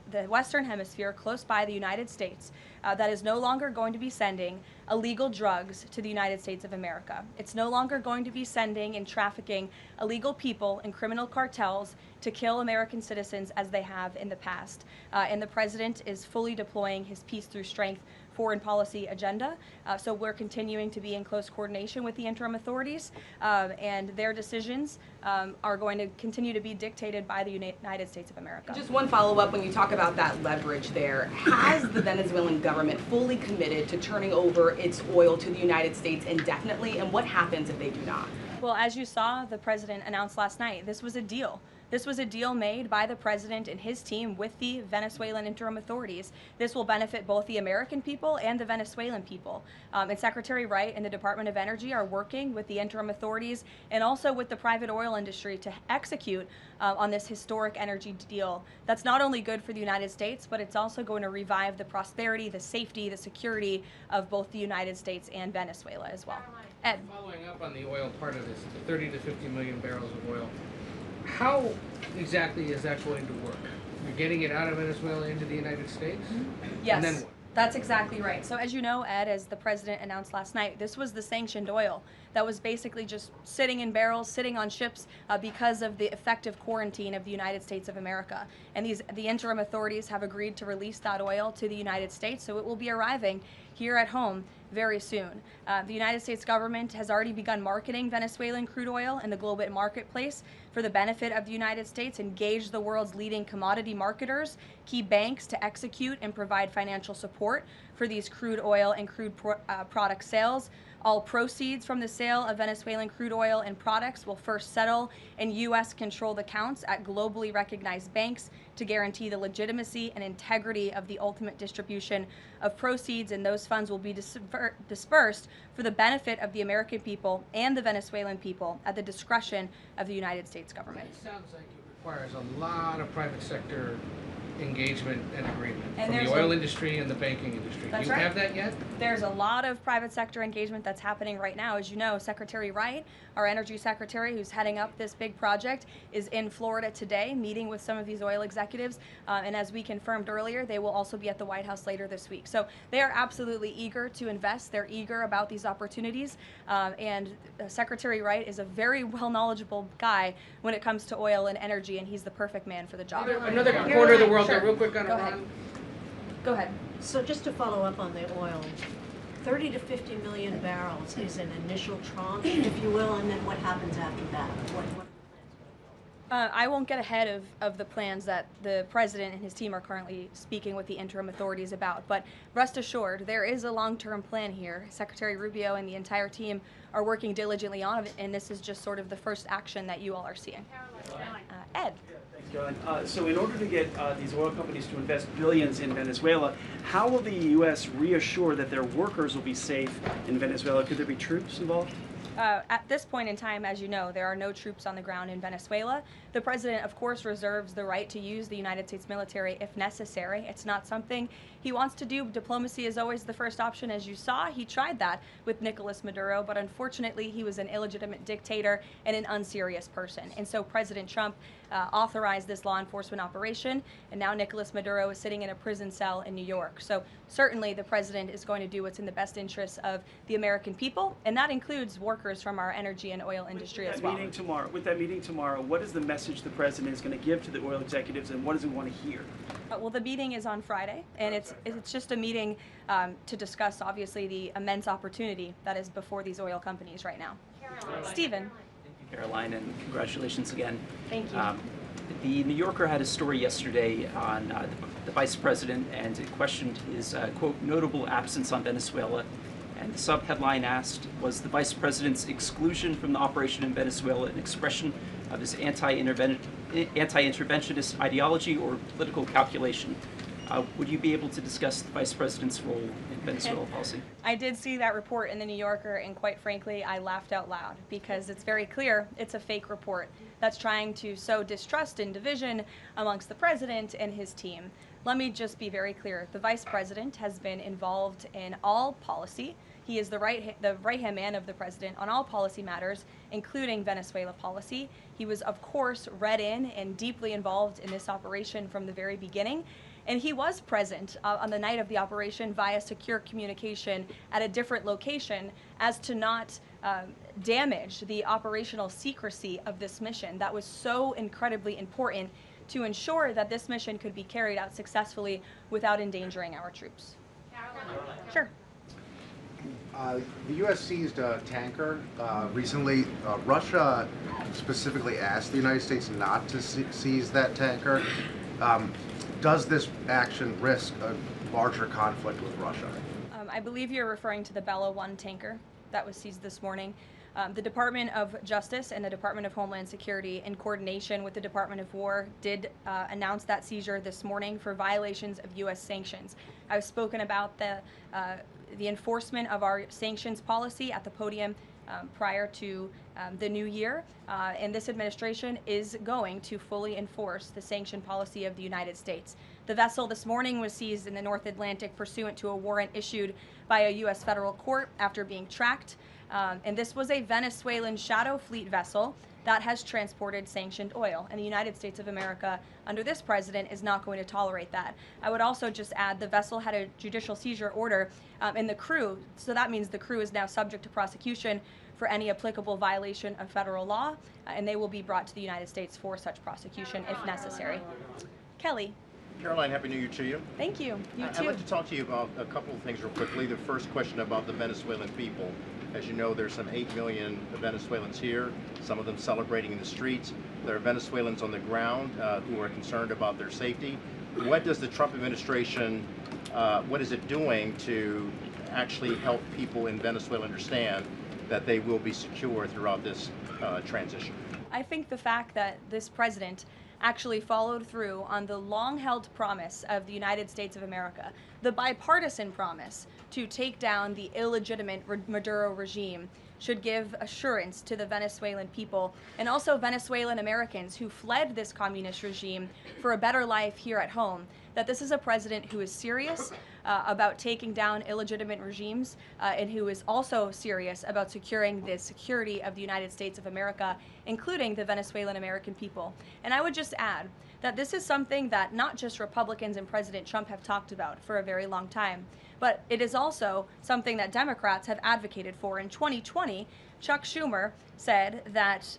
the Western Hemisphere, close by the United States, that is no longer going to be sending illegal drugs to the United States of America. It's no longer going to be sending and trafficking illegal people and criminal cartels to kill American citizens as they have in the past. And the president is fully deploying his peace through strength foreign policy agenda. So we're continuing to be in close coordination with the interim authorities, and their decisions are going to continue to be dictated by the United States of America. Just one follow-up, when you talk about that leverage there, has the Venezuelan government fully committed to turning over its oil to the United States indefinitely, and what happens if they do not? Well, as you saw, the president announced last night, this was a deal. This was a deal made by the president and his team with the Venezuelan interim authorities. This will benefit both the American people and the Venezuelan people. And Secretary Wright and the Department of Energy are working with the interim authorities and also with the private oil industry to execute on this historic energy deal. That's not only good for the United States, but it's also going to revive the prosperity, the safety, the security of both the United States and Venezuela as well. Ed. Following up on the oil part of this, the 30 to 50 million barrels of oil, how exactly is that going to work? You're getting it out of Venezuela into the United States? Yes. And then what? That's exactly right. So as you know, Ed, as the president announced last night, this was the sanctioned oil that was basically just sitting in barrels, sitting on ships because of the effective quarantine of the United States of America. And the interim authorities have agreed to release that oil to the United States, so it will be arriving here at home very soon. The United States government has already begun marketing Venezuelan crude oil in the global marketplace for the benefit of the United States, engaged the world's leading commodity marketers, key banks to execute and provide financial support for these crude oil and crude product sales. All proceeds from the sale of Venezuelan crude oil and products will first settle in U.S.-controlled accounts at globally recognized banks to guarantee the legitimacy and integrity of the ultimate distribution of proceeds, and those funds will be dispersed for the benefit of the American people and the Venezuelan people at the discretion of the United States government. It sounds like it requires a lot of private sector engagement and agreement And from the oil industry and the banking industry. Do you have that yet? There's a lot of private sector engagement that's happening right now. As you know, Secretary Wright, our energy secretary who's heading up this big project, is in Florida today meeting with some of these oil executives. And as we confirmed earlier, they will also be at the White House later this week. So they are absolutely eager to invest. They're eager about these opportunities. And Secretary Wright is a very well knowledgeable guy when it comes to oil and energy, and he's the perfect man for the job. Another corner of the world, real quick on Iran. Go ahead. So just to follow up on the oil, 30 to 50 million barrels is an initial tranche, if you will, and then what happens after that? I won't get ahead of the plans that the president and his team are currently speaking with the interim authorities about, but rest assured, there is a long-term plan here. Secretary Rubio and the entire team are working diligently on it, and this is just sort of the first action that you all are seeing. Ed. Thanks, Caroline. So in order to get these oil companies to invest billions in Venezuela, how will the U.S. reassure that their workers will be safe in Venezuela? Could there be troops involved? At this point in time, as you know, there are no troops on the ground in Venezuela. The president, of course, reserves the right to use the United States military if necessary. It's not something he wants to do. Diplomacy is always the first option, as you saw. He tried that with Nicolas Maduro, but unfortunately, he was an illegitimate dictator and an unserious person. And so President Trump authorized this law enforcement operation, and now Nicolas Maduro is sitting in a prison cell in New York. So certainly the president is going to do what's in the best interests of the American people, and that includes workers from our energy and oil industry as well. With that meeting tomorrow, what is the message the president is going to give to the oil executives, and what does he want to hear? Well, the meeting is on Friday, and it's just a meeting to discuss, obviously, the immense opportunity that is before these oil companies right now. Stephen. Caroline, and congratulations again. Thank you. The New Yorker had a story yesterday on the vice president, and it questioned his, quote, notable absence on Venezuela. And the sub-headline asked, was the vice president's exclusion from the operation in Venezuela an expression of his anti-interventionist ideology or political calculation? Would you be able to discuss the vice president's role in Venezuela policy? I did see that report in the New Yorker, and quite frankly, I laughed out loud because it's very clear it's a fake report that's trying to sow distrust and division amongst the president and his team. Let me just be very clear. The vice president has been involved in all policy. He is the right-hand man of the president on all policy matters, including Venezuela policy. He was, of course, read in and deeply involved in this operation from the very beginning. And he was present on the night of the operation via secure communication at a different location as to not damage the operational secrecy of this mission that was so incredibly important to ensure that this mission could be carried out successfully without endangering our troops. Sure. The U.S. seized a tanker recently. Russia specifically asked the United States not to seize that tanker. Does this action risk a larger conflict with Russia? I believe you're referring to the Bella 1 tanker that was seized this morning. The Department of Justice and the Department of Homeland Security, in coordination with the Department of War, did announce that seizure this morning for violations of U.S. sanctions. I've spoken about the enforcement of our sanctions policy at the podium prior to the new year, and this administration is going to fully enforce the sanction policy of the United States. The vessel this morning was seized in the North Atlantic pursuant to a warrant issued by a U.S. federal court after being tracked, and this was a Venezuelan shadow fleet vessel that has transported sanctioned oil, and the United States of America, under this president, is not going to tolerate that. I would also just add the vessel had a judicial seizure order in the crew, so that means the crew is now subject to prosecution for any applicable violation of federal law, and they will be brought to the United States for such prosecution if necessary. Kelly. Caroline, Happy New Year to you. Thank you. You I'd too. like to talk to you about a couple of things real quickly. The first question about the Venezuelan people. As you know, there's some 8 million Venezuelans here, some of them celebrating in the streets. There are Venezuelans on the ground who are concerned about their safety. What does the Trump administration, what is it doing to actually help people in Venezuela understand that they will be secure throughout this transition? I think the fact that this president actually followed through on the long-held promise of the United States of America, the bipartisan promise to take down the illegitimate Maduro regime, should give assurance to the Venezuelan people and also Venezuelan Americans who fled this communist regime for a better life here at home, that this is a president who is serious about taking down illegitimate regimes and who is also serious about securing the security of the United States of America, including the Venezuelan American people. And I would just add that this is something that not just Republicans and President Trump have talked about for a very long time, but it is also something that Democrats have advocated for. In 2020, Chuck Schumer said that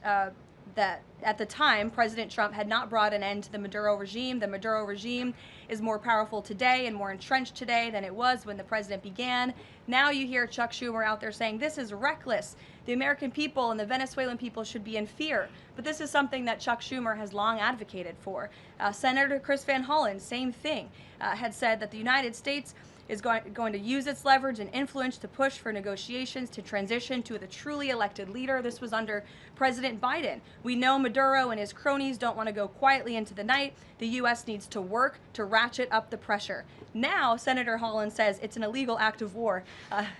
that at the time, President Trump had not brought an end to the Maduro regime. The Maduro regime is more powerful today and more entrenched today than it was when the president began. Now you hear Chuck Schumer out there saying this is reckless. The American people and the Venezuelan people should be in fear. But this is something that Chuck Schumer has long advocated for. Senator Chris Van Hollen, same thing, had said that the United States is going to use its leverage and influence to push for negotiations to transition to the truly elected leader. This was under President Biden. We know Maduro and his cronies don't want to go quietly into the night. The U.S. needs to work to ratchet up the pressure. Now, Senator Holland says it's an illegal act of war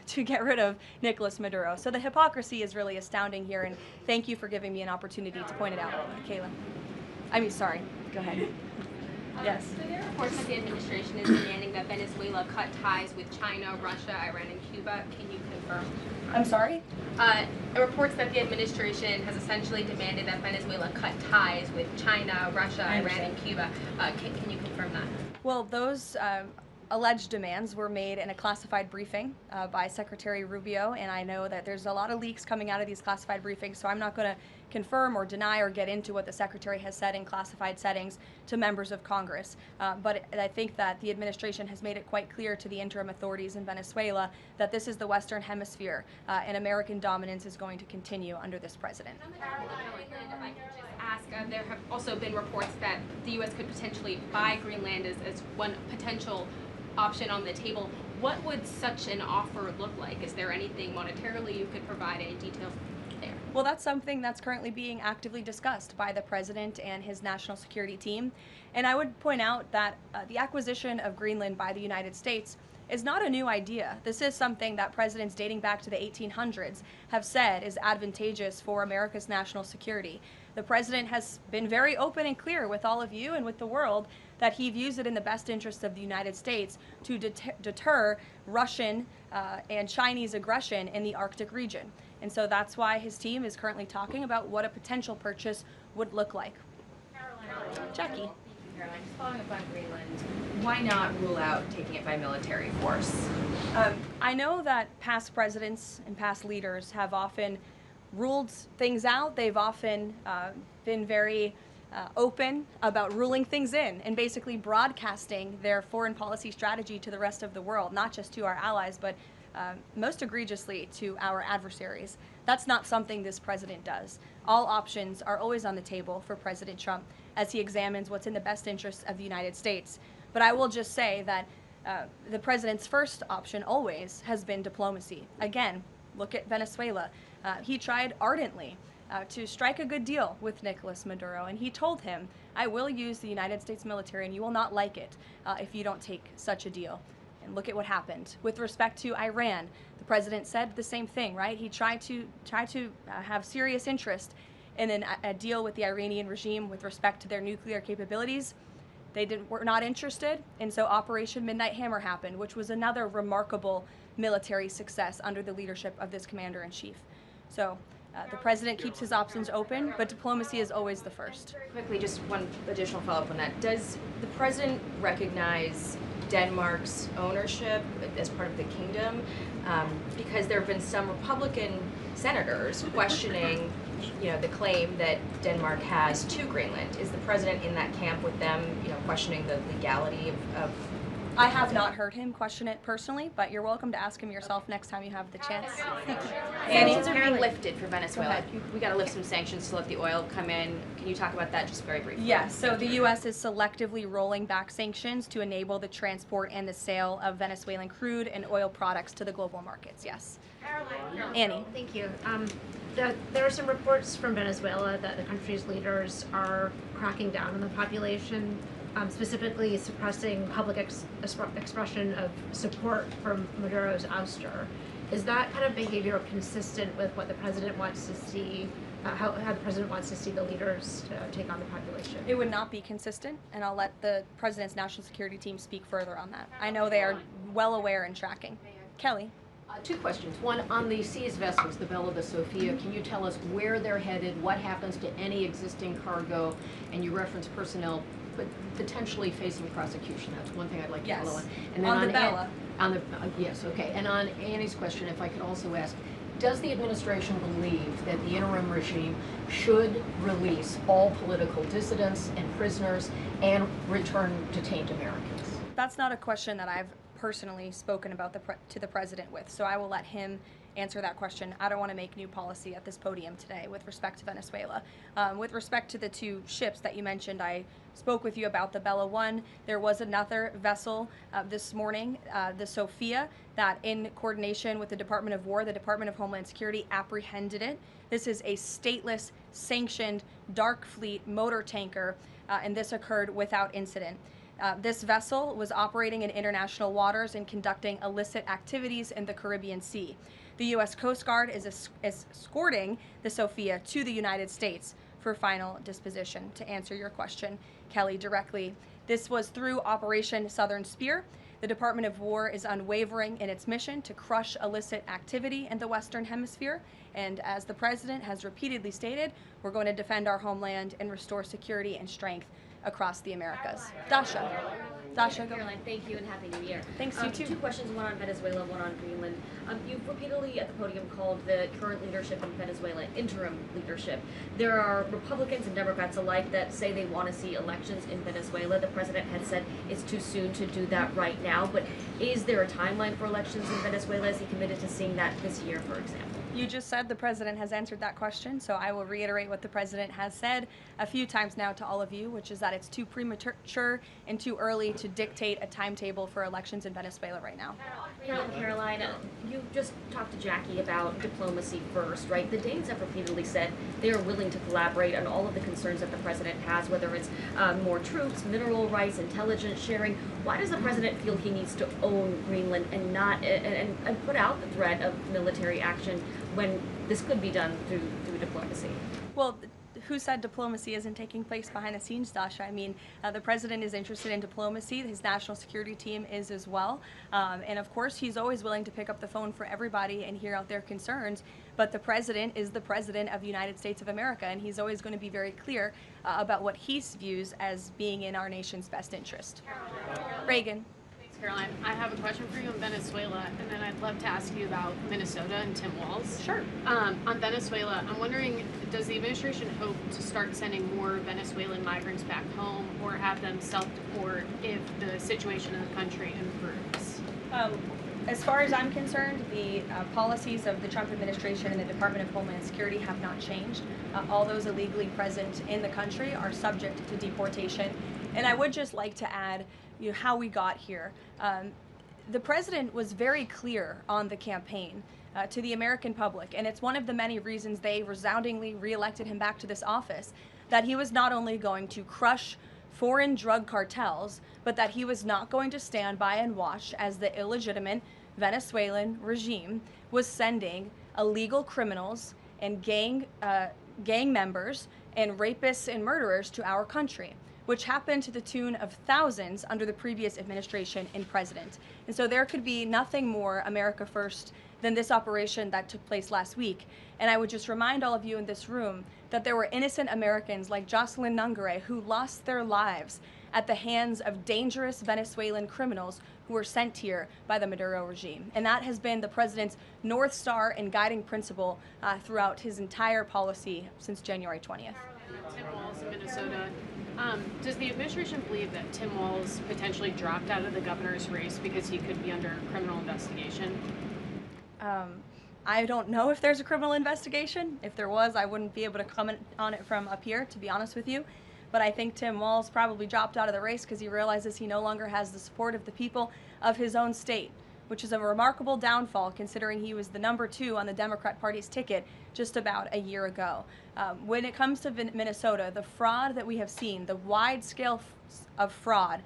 to get rid of Nicolas Maduro. So the hypocrisy is really astounding here, and thank you for giving me an opportunity to point it out, Kayla. Sorry, go ahead. Yes. So there are reports that the administration is demanding that Venezuela cut ties with China, Russia, Iran, and Cuba. Can you confirm? I'm sorry? Reports that the administration has essentially demanded that Venezuela cut ties with China, Russia, Iran, and Cuba. Can you confirm that? Well, those alleged demands were made in a classified briefing by Secretary Rubio, and I know that there's a lot of leaks coming out of these classified briefings, so I'm not going to confirm or deny or get into what the Secretary has said in classified settings to members of Congress. But I think that the administration has made it quite clear to the interim authorities in Venezuela that this is the Western Hemisphere and American dominance is going to continue under this president. If I could just ask, there have also been reports that the U.S. could potentially buy Greenland as one potential option on the table. What would such an offer look like? Is there anything monetarily you could provide, any details there? Well, that's something that's currently being actively discussed by the president and his national security team. And I would point out that the acquisition of Greenland by the United States is not a new idea. This is something that presidents dating back to the 1800s have said is advantageous for America's national security. The president has been very open and clear with all of you and with the world that he views it in the best interest of the United States to deter Russian and Chinese aggression in the Arctic region. And so that's why his team is currently talking about what a potential purchase would look like. Caroline. Jackie. Caroline, just following up on Greenland, why not rule out taking it by military force? I know that past presidents and past leaders have often ruled things out. They've often been very open about ruling things in and basically broadcasting their foreign policy strategy to the rest of the world, not just to our allies, but most egregiously to our adversaries. That's not something this president does. All options are always on the table for President Trump as he examines what's in the best interest of the United States. But I will just say that the president's first option always has been diplomacy. Again, look at Venezuela. He tried ardently to strike a good deal with Nicolas Maduro, and he told him, I will use the United States military and you will not like it if you don't take such a deal. And look at what happened. With respect to Iran, the president said the same thing, right? He tried to have serious interest in a deal with the Iranian regime with respect to their nuclear capabilities. They were not interested, and so Operation Midnight Hammer happened, which was another remarkable military success under the leadership of this commander-in-chief. So the president keeps his options open, but diplomacy is always the first. Quickly, just one additional follow-up on that. Does the president recognize Denmark's ownership as part of the kingdom? Because there have been some Republican senators questioning the claim that Denmark has to Greenland. Is the president in that camp with them, questioning the legality of I have not heard him question it personally, but you're welcome to ask him yourself next time you have the chance. Sanctions are being lifted for Venezuela. We got to lift some sanctions to let the oil come in. Can you talk about that just very briefly? Yes, so the U.S. is selectively rolling back sanctions to enable the transport and the sale of Venezuelan crude and oil products to the global markets, yes. Caroline. Annie. Thank you. There are some reports from Venezuela that the country's leaders are cracking down on the population, specifically suppressing public expression of support for Maduro's ouster. Is that kind of behavior consistent with what the president wants to see, how the president wants to see the leaders take on the population? It would not be consistent, and I'll let the president's national security team speak further on that. I know they are well aware and tracking. Kelly. Two questions. One, on the seized vessels, the Bella, the Sophia, can you tell us where they're headed, what happens to any existing cargo, and you reference personnel potentially facing prosecution? That's one thing I'd like to follow on. And then on the Bella. Yes, okay. And on Annie's question, if I could also ask, does the administration believe that the interim regime should release all political dissidents and prisoners and return detained Americans? That's not a question that I've personally spoken about to the president with, so I will let him answer that question. I don't want to make new policy at this podium today with respect to Venezuela. With respect to the two ships that you mentioned, I spoke with you about the Bella 1. There was another vessel this morning, the Sophia, that in coordination with the Department of War, the Department of Homeland Security apprehended it. This is a stateless, sanctioned, dark fleet motor tanker, and this occurred without incident. This vessel was operating in international waters and conducting illicit activities in the Caribbean Sea. The U.S. Coast Guard is escorting the Sophia to the United States for final disposition. To answer your question, Kelly, directly, this was through Operation Southern Spear. The Department of War is unwavering in its mission to crush illicit activity in the Western Hemisphere. And as the President has repeatedly stated, we're going to defend our homeland and restore security and strength across the Americas. Dasha. Dasha, go. Caroline, thank you and Happy New Year. Thanks, you too. Two questions, one on Venezuela, one on Greenland. You've repeatedly at the podium called the current leadership in Venezuela interim leadership. There are Republicans and Democrats alike that say they want to see elections in Venezuela. The president had said it's too soon to do that right now, but is there a timeline for elections in Venezuela? Is he committed to seeing that this year, for example? You just said the president has answered that question, so I will reiterate what the president has said a few times now to all of you, which is that it's too premature and too early to dictate a timetable for elections in Venezuela right now. Caroline, you just talked to Jackie about diplomacy first, right? The Danes have repeatedly said they are willing to collaborate on all of the concerns that the president has, whether it's more troops, mineral rights, intelligence sharing. Why does the president feel he needs to own Greenland and not and put out the threat of military action when this could be done through diplomacy? Well, who said diplomacy isn't taking place behind the scenes, Dasha? I mean, the president is interested in diplomacy. His national security team is as well. And of course, he's always willing to pick up the phone for everybody and hear out their concerns. But the president is the president of the United States of America, and he's always going to be very clear about what he views as being in our nation's best interest. Reagan. Caroline, I have a question for you on Venezuela, and then I'd love to ask you about Minnesota and Tim Walz. Sure. On Venezuela, I'm wondering, does the administration hope to start sending more Venezuelan migrants back home or have them self-deport if the situation in the country improves? As far as I'm concerned, the policies of the Trump administration and the Department of Homeland Security have not changed. All those illegally present in the country are subject to deportation. And I would just like to add how we got here. The president was very clear on the campaign to the American public, and it's one of the many reasons they resoundingly reelected him back to this office, that he was not only going to crush foreign drug cartels, but that he was not going to stand by and watch as the illegitimate Venezuelan regime was sending illegal criminals and gang members and rapists and murderers to our country, which happened to the tune of thousands under the previous administration and president. And so there could be nothing more America first than this operation that took place last week. And I would just remind all of you in this room that there were innocent Americans like Jocelyn Nungare who lost their lives at the hands of dangerous Venezuelan criminals who were sent here by the Maduro regime. And that has been the president's North Star and guiding principle throughout his entire policy since January 20th. Tim Walz in Minnesota. Does the administration believe that Tim Walz potentially dropped out of the governor's race because he could be under criminal investigation? I don't know if there's a criminal investigation. If there was, I wouldn't be able to comment on it from up here, to be honest with you. But I think Tim Walz probably dropped out of the race because he realizes he no longer has the support of the people of his own state, which is a remarkable downfall considering he was the #2 on the Democrat Party's ticket just about a year ago. When it comes to Minnesota, the fraud that we have seen, the wide scale of fraud,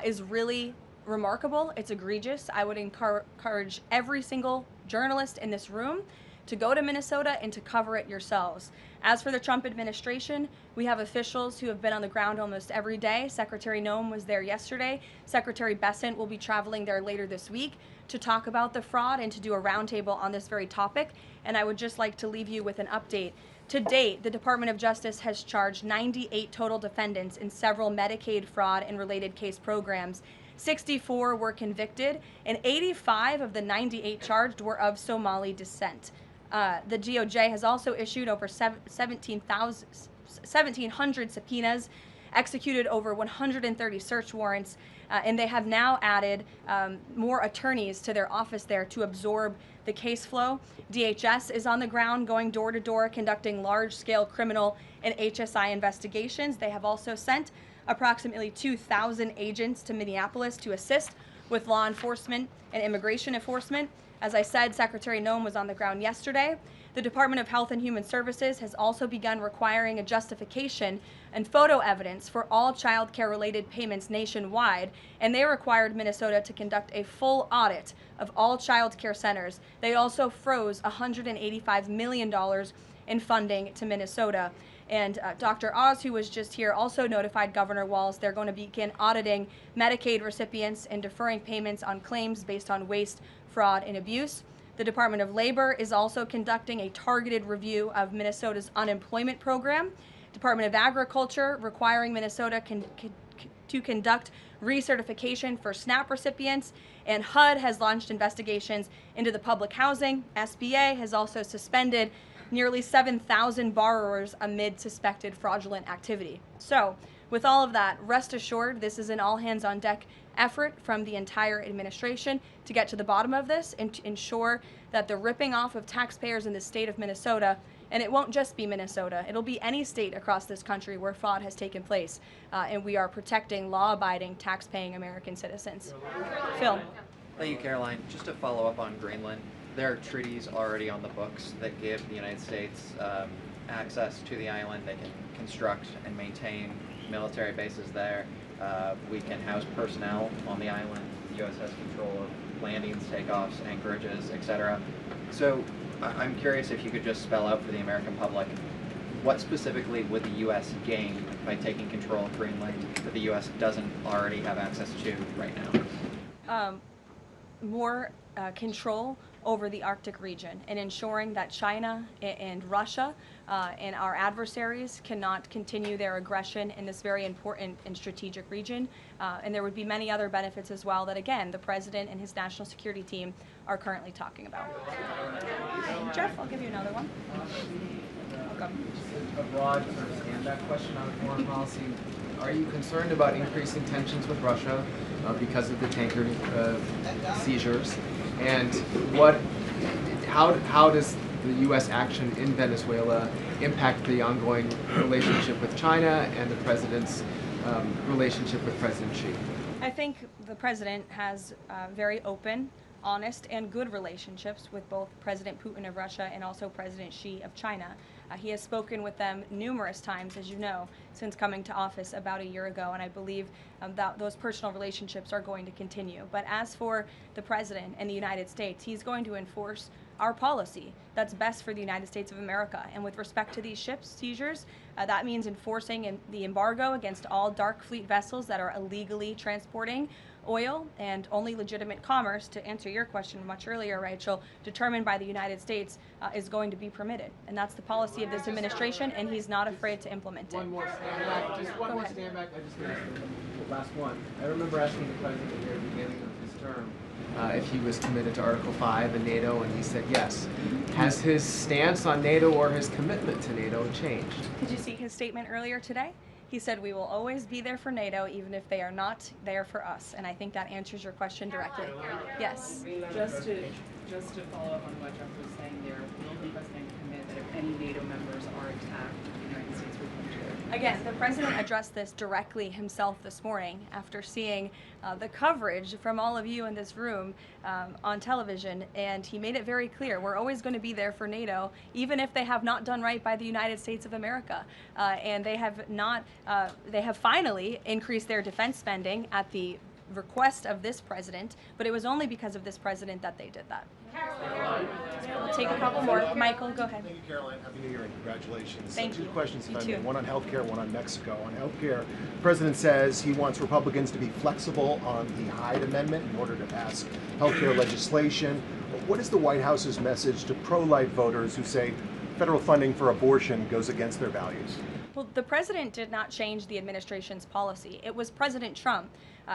is really remarkable. It's egregious. I would encourage every single journalist in this room to go to Minnesota and to cover it yourselves. As for the Trump administration, we have officials who have been on the ground almost every day. Secretary Noem was there yesterday. Secretary Bessent will be traveling there later this week to talk about the fraud and to do a roundtable on this very topic. And I would just like to leave you with an update. To date, the Department of Justice has charged 98 total defendants in several Medicaid fraud and related case programs. 64 were convicted, and 85 of the 98 charged were of Somali descent. The DOJ has also issued over 1,700 subpoenas, executed over 130 search warrants, and they have now added more attorneys to their office there to absorb the case flow. DHS is on the ground going door to door conducting large-scale criminal and HSI investigations. They have also sent approximately 2,000 agents to Minneapolis to assist with law enforcement and immigration enforcement. As I said, Secretary Noem was on the ground yesterday. The Department of Health and Human Services has also begun requiring a justification and photo evidence for all child care related payments nationwide, and they required Minnesota to conduct a full audit of all child care centers. They also froze $185 million in funding to Minnesota. And Dr. Oz, who was just here, also notified Governor Walz they're going to begin auditing Medicaid recipients and deferring payments on claims based on waste, fraud, and abuse. The Department of Labor is also conducting a targeted review of Minnesota's unemployment program. Department of Agriculture requiring Minnesota to conduct recertification for SNAP recipients, and HUD has launched investigations into the public housing. SBA has also suspended nearly 7,000 borrowers amid suspected fraudulent activity. So, with all of that, rest assured this is an all-hands-on-deck effort from the entire administration to get to the bottom of this and to ensure that the ripping off of taxpayers in the state of Minnesota, and it won't just be Minnesota, it'll be any state across this country where fraud has taken place, and we are protecting law-abiding, tax-paying American citizens. Phil. Thank you, Caroline. Just to follow up on Greenland, there are treaties already on the books that give the United States access to the island. They can construct and maintain military bases there. We can house personnel on the island. The U.S. has control of landings, takeoffs, anchorages, etc. So I'm curious if you could just spell out for the American public, what specifically would the U.S. gain by taking control of Greenland that the U.S. doesn't already have access to right now? More control over the Arctic region and ensuring that China and Russia and our adversaries cannot continue their aggression in this very important and strategic region. And there would be many other benefits as well that, again, the President and his national security team are currently talking about. Jeff, I'll give you another one. Welcome. A broad sort of stand-back question on foreign policy. Are you concerned about increasing tensions with Russia because of the tanker seizures? And how does the U.S. action in Venezuela impact the ongoing relationship with China and the President's relationship with President Xi? I think the President has very open, honest, and good relationships with both President Putin of Russia and also President Xi of China. He has spoken with them numerous times, as you know, since coming to office about a year ago, and I believe that those personal relationships are going to continue. But as for the President and the United States, he's going to enforce our policy that's best for the United States of America. And with respect to these ship seizures, that means enforcing the embargo against all dark fleet vessels that are illegally transporting oil, and only legitimate commerce, to answer your question much earlier, Rachel, determined by the United States is going to be permitted. And that's the policy of this administration, and he's not afraid to implement it. One more stand back. Just one more stand back. I just missed the last one. I remember asking the President at the very beginning of his term if he was committed to Article 5 in NATO, and he said yes. Has his stance on NATO or his commitment to NATO changed? Did you see his statement earlier today? He said, we will always be there for NATO, even if they are not there for us. And I think that answers your question directly. Yes. Just to follow up on what Jeff was saying there, will the president commit that if any NATO members are attacked, the United States will come to their Again, the president addressed this directly himself this morning after seeing the coverage from all of you in this room on television, and he made it very clear, we're always going to be there for NATO, even if they have not done right by the United States of America. And they have not, they have finally increased their defense spending at the request of this president, but it was only because of this president that they did that. We'll take a couple more. Michael, go ahead. Thank you, Caroline. Happy New Year and congratulations. Thank Two you. questions, if You I may. too. One on healthcare, one on Mexico. On healthcare, the president says he wants Republicans to be flexible on the Hyde Amendment in order to pass healthcare legislation. What is the White House's message to pro-life voters who say federal funding for abortion goes against their values? Well, the president did not change the administration's policy. It was President Trump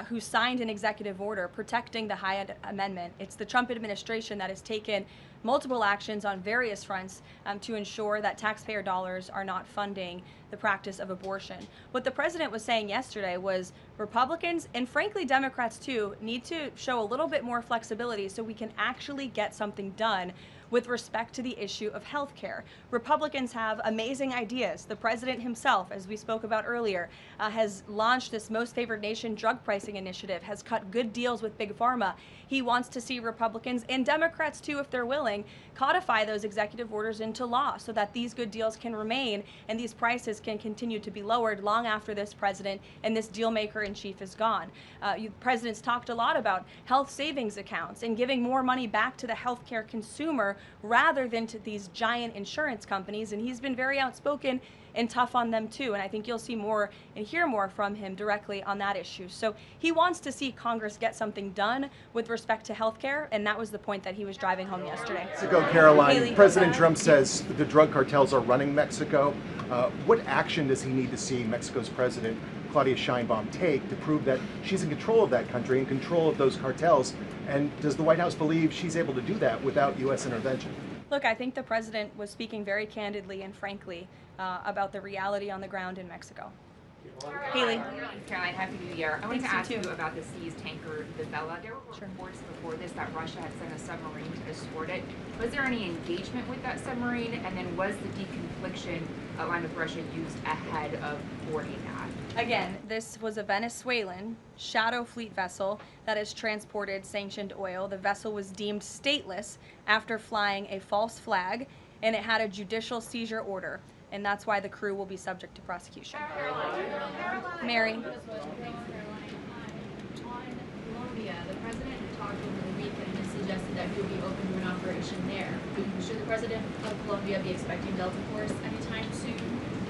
who signed an executive order protecting the Hyde Amendment. It's the Trump administration that has taken multiple actions on various fronts to ensure that taxpayer dollars are not funding the practice of abortion. What the president was saying yesterday was Republicans, and frankly Democrats too, need to show a little bit more flexibility so we can actually get something done with respect to the issue of health care. Republicans have amazing ideas. The president himself, as we spoke about earlier, has launched this Most Favored Nation drug pricing initiative, has cut good deals with Big Pharma. He wants to see Republicans and Democrats too, if they're willing, codify those executive orders into law so that these good deals can remain and these prices can continue to be lowered long after this president and this deal maker in chief is gone. Presidents talked a lot about health savings accounts and giving more money back to the healthcare consumer rather than to these giant insurance companies, and he's been very outspoken and tough on them too, and I think you'll see more and hear more from him directly on that issue. So he wants to see Congress get something done with respect to health care, and that was the point that he was driving home yesterday. Mexico, Caroline, Haley, President Trump says the drug cartels are running Mexico. What action does he need to see Mexico's president, Claudia Sheinbaum, take to prove that she's in control of that country, in control of those cartels? And does the White House believe she's able to do that without U.S. intervention? Look, I think the president was speaking very candidly and frankly about the reality on the ground in Mexico. Haley. Caroline, Happy New Year. I wanted to Thanks, ask you you too. about the seized tanker Venezuela. There were reports before this that Russia had sent a submarine to escort it. Was there any engagement with that submarine? And then was the deconfliction line with Russia used ahead of boarding that? Again, this was a Venezuelan shadow fleet vessel that has transported sanctioned oil. The vessel was deemed stateless after flying a false flag, and it had a judicial seizure order, and that's why the crew will be subject to prosecution. Mary. On Colombia, the president talked over the weekend and suggested that he would be open to an operation there. Should the president of Colombia be expecting Delta Force anytime soon?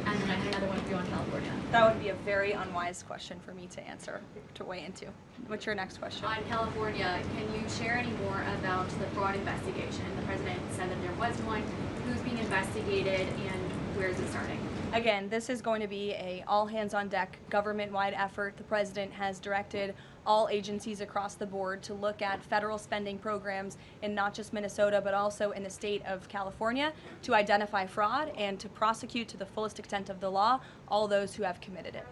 And then I had another one for you on California. That would be a very unwise question for me to answer, to weigh into. What's your next question? On California, can you share any more about the fraud investigation? The president said that there was one. Who's being investigated and where is it starting? Again, this is going to be a all-hands-on-deck government-wide effort. The president has directed all agencies across the board to look at federal spending programs in not just Minnesota, but also in the state of California to identify fraud and to prosecute to the fullest extent of the law all those who have committed it.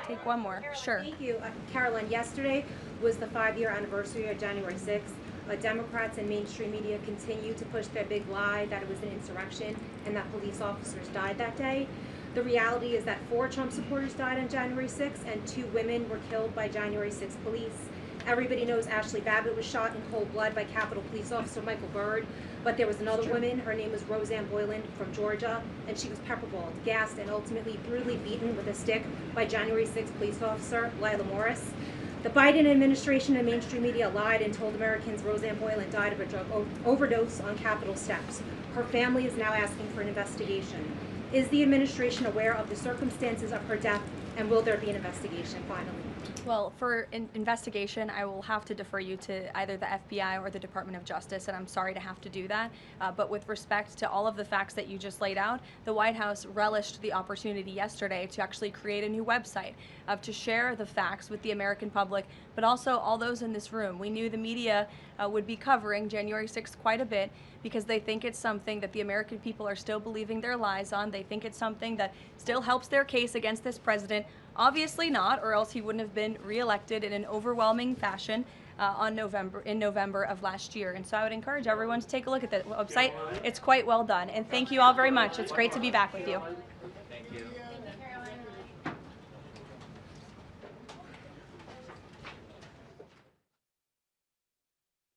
Take one more. Sure. Thank you. Caroline, yesterday was the 5-year anniversary of January 6th. Democrats and mainstream media continue to push their big lie that it was an insurrection and that police officers died that day. The reality is that 4 Trump supporters died on January 6th and 2 women were killed by January 6th police. Everybody knows Ashley Babbitt was shot in cold blood by Capitol Police Officer Michael Byrd, but there was another woman, her name was Roseanne Boylan from Georgia, and she was pepperballed, gassed, and ultimately brutally beaten with a stick by January 6th police officer Lila Morris. The Biden administration and mainstream media lied and told Americans Roseanne Boylan died of a drug overdose on Capitol steps. Her family is now asking for an investigation. Is the administration aware of the circumstances of her death, and will there be an investigation finally? Well, for investigation, I will have to defer you to either the FBI or the Department of Justice, and I'm sorry to have to do that. But with respect to all of the facts that you just laid out, the White House relished the opportunity yesterday to actually create a new website to share the facts with the American public, but also all those in this room. We knew the media would be covering January 6th quite a bit because they think it's something that the American people are still believing their lies on. They think it's something that still helps their case against this president. Obviously not, or else he wouldn't have been reelected in an overwhelming fashion in November of last year. And so I would encourage everyone to take a look at the website. It's quite well done. And thank you all very much. It's great to be back with you.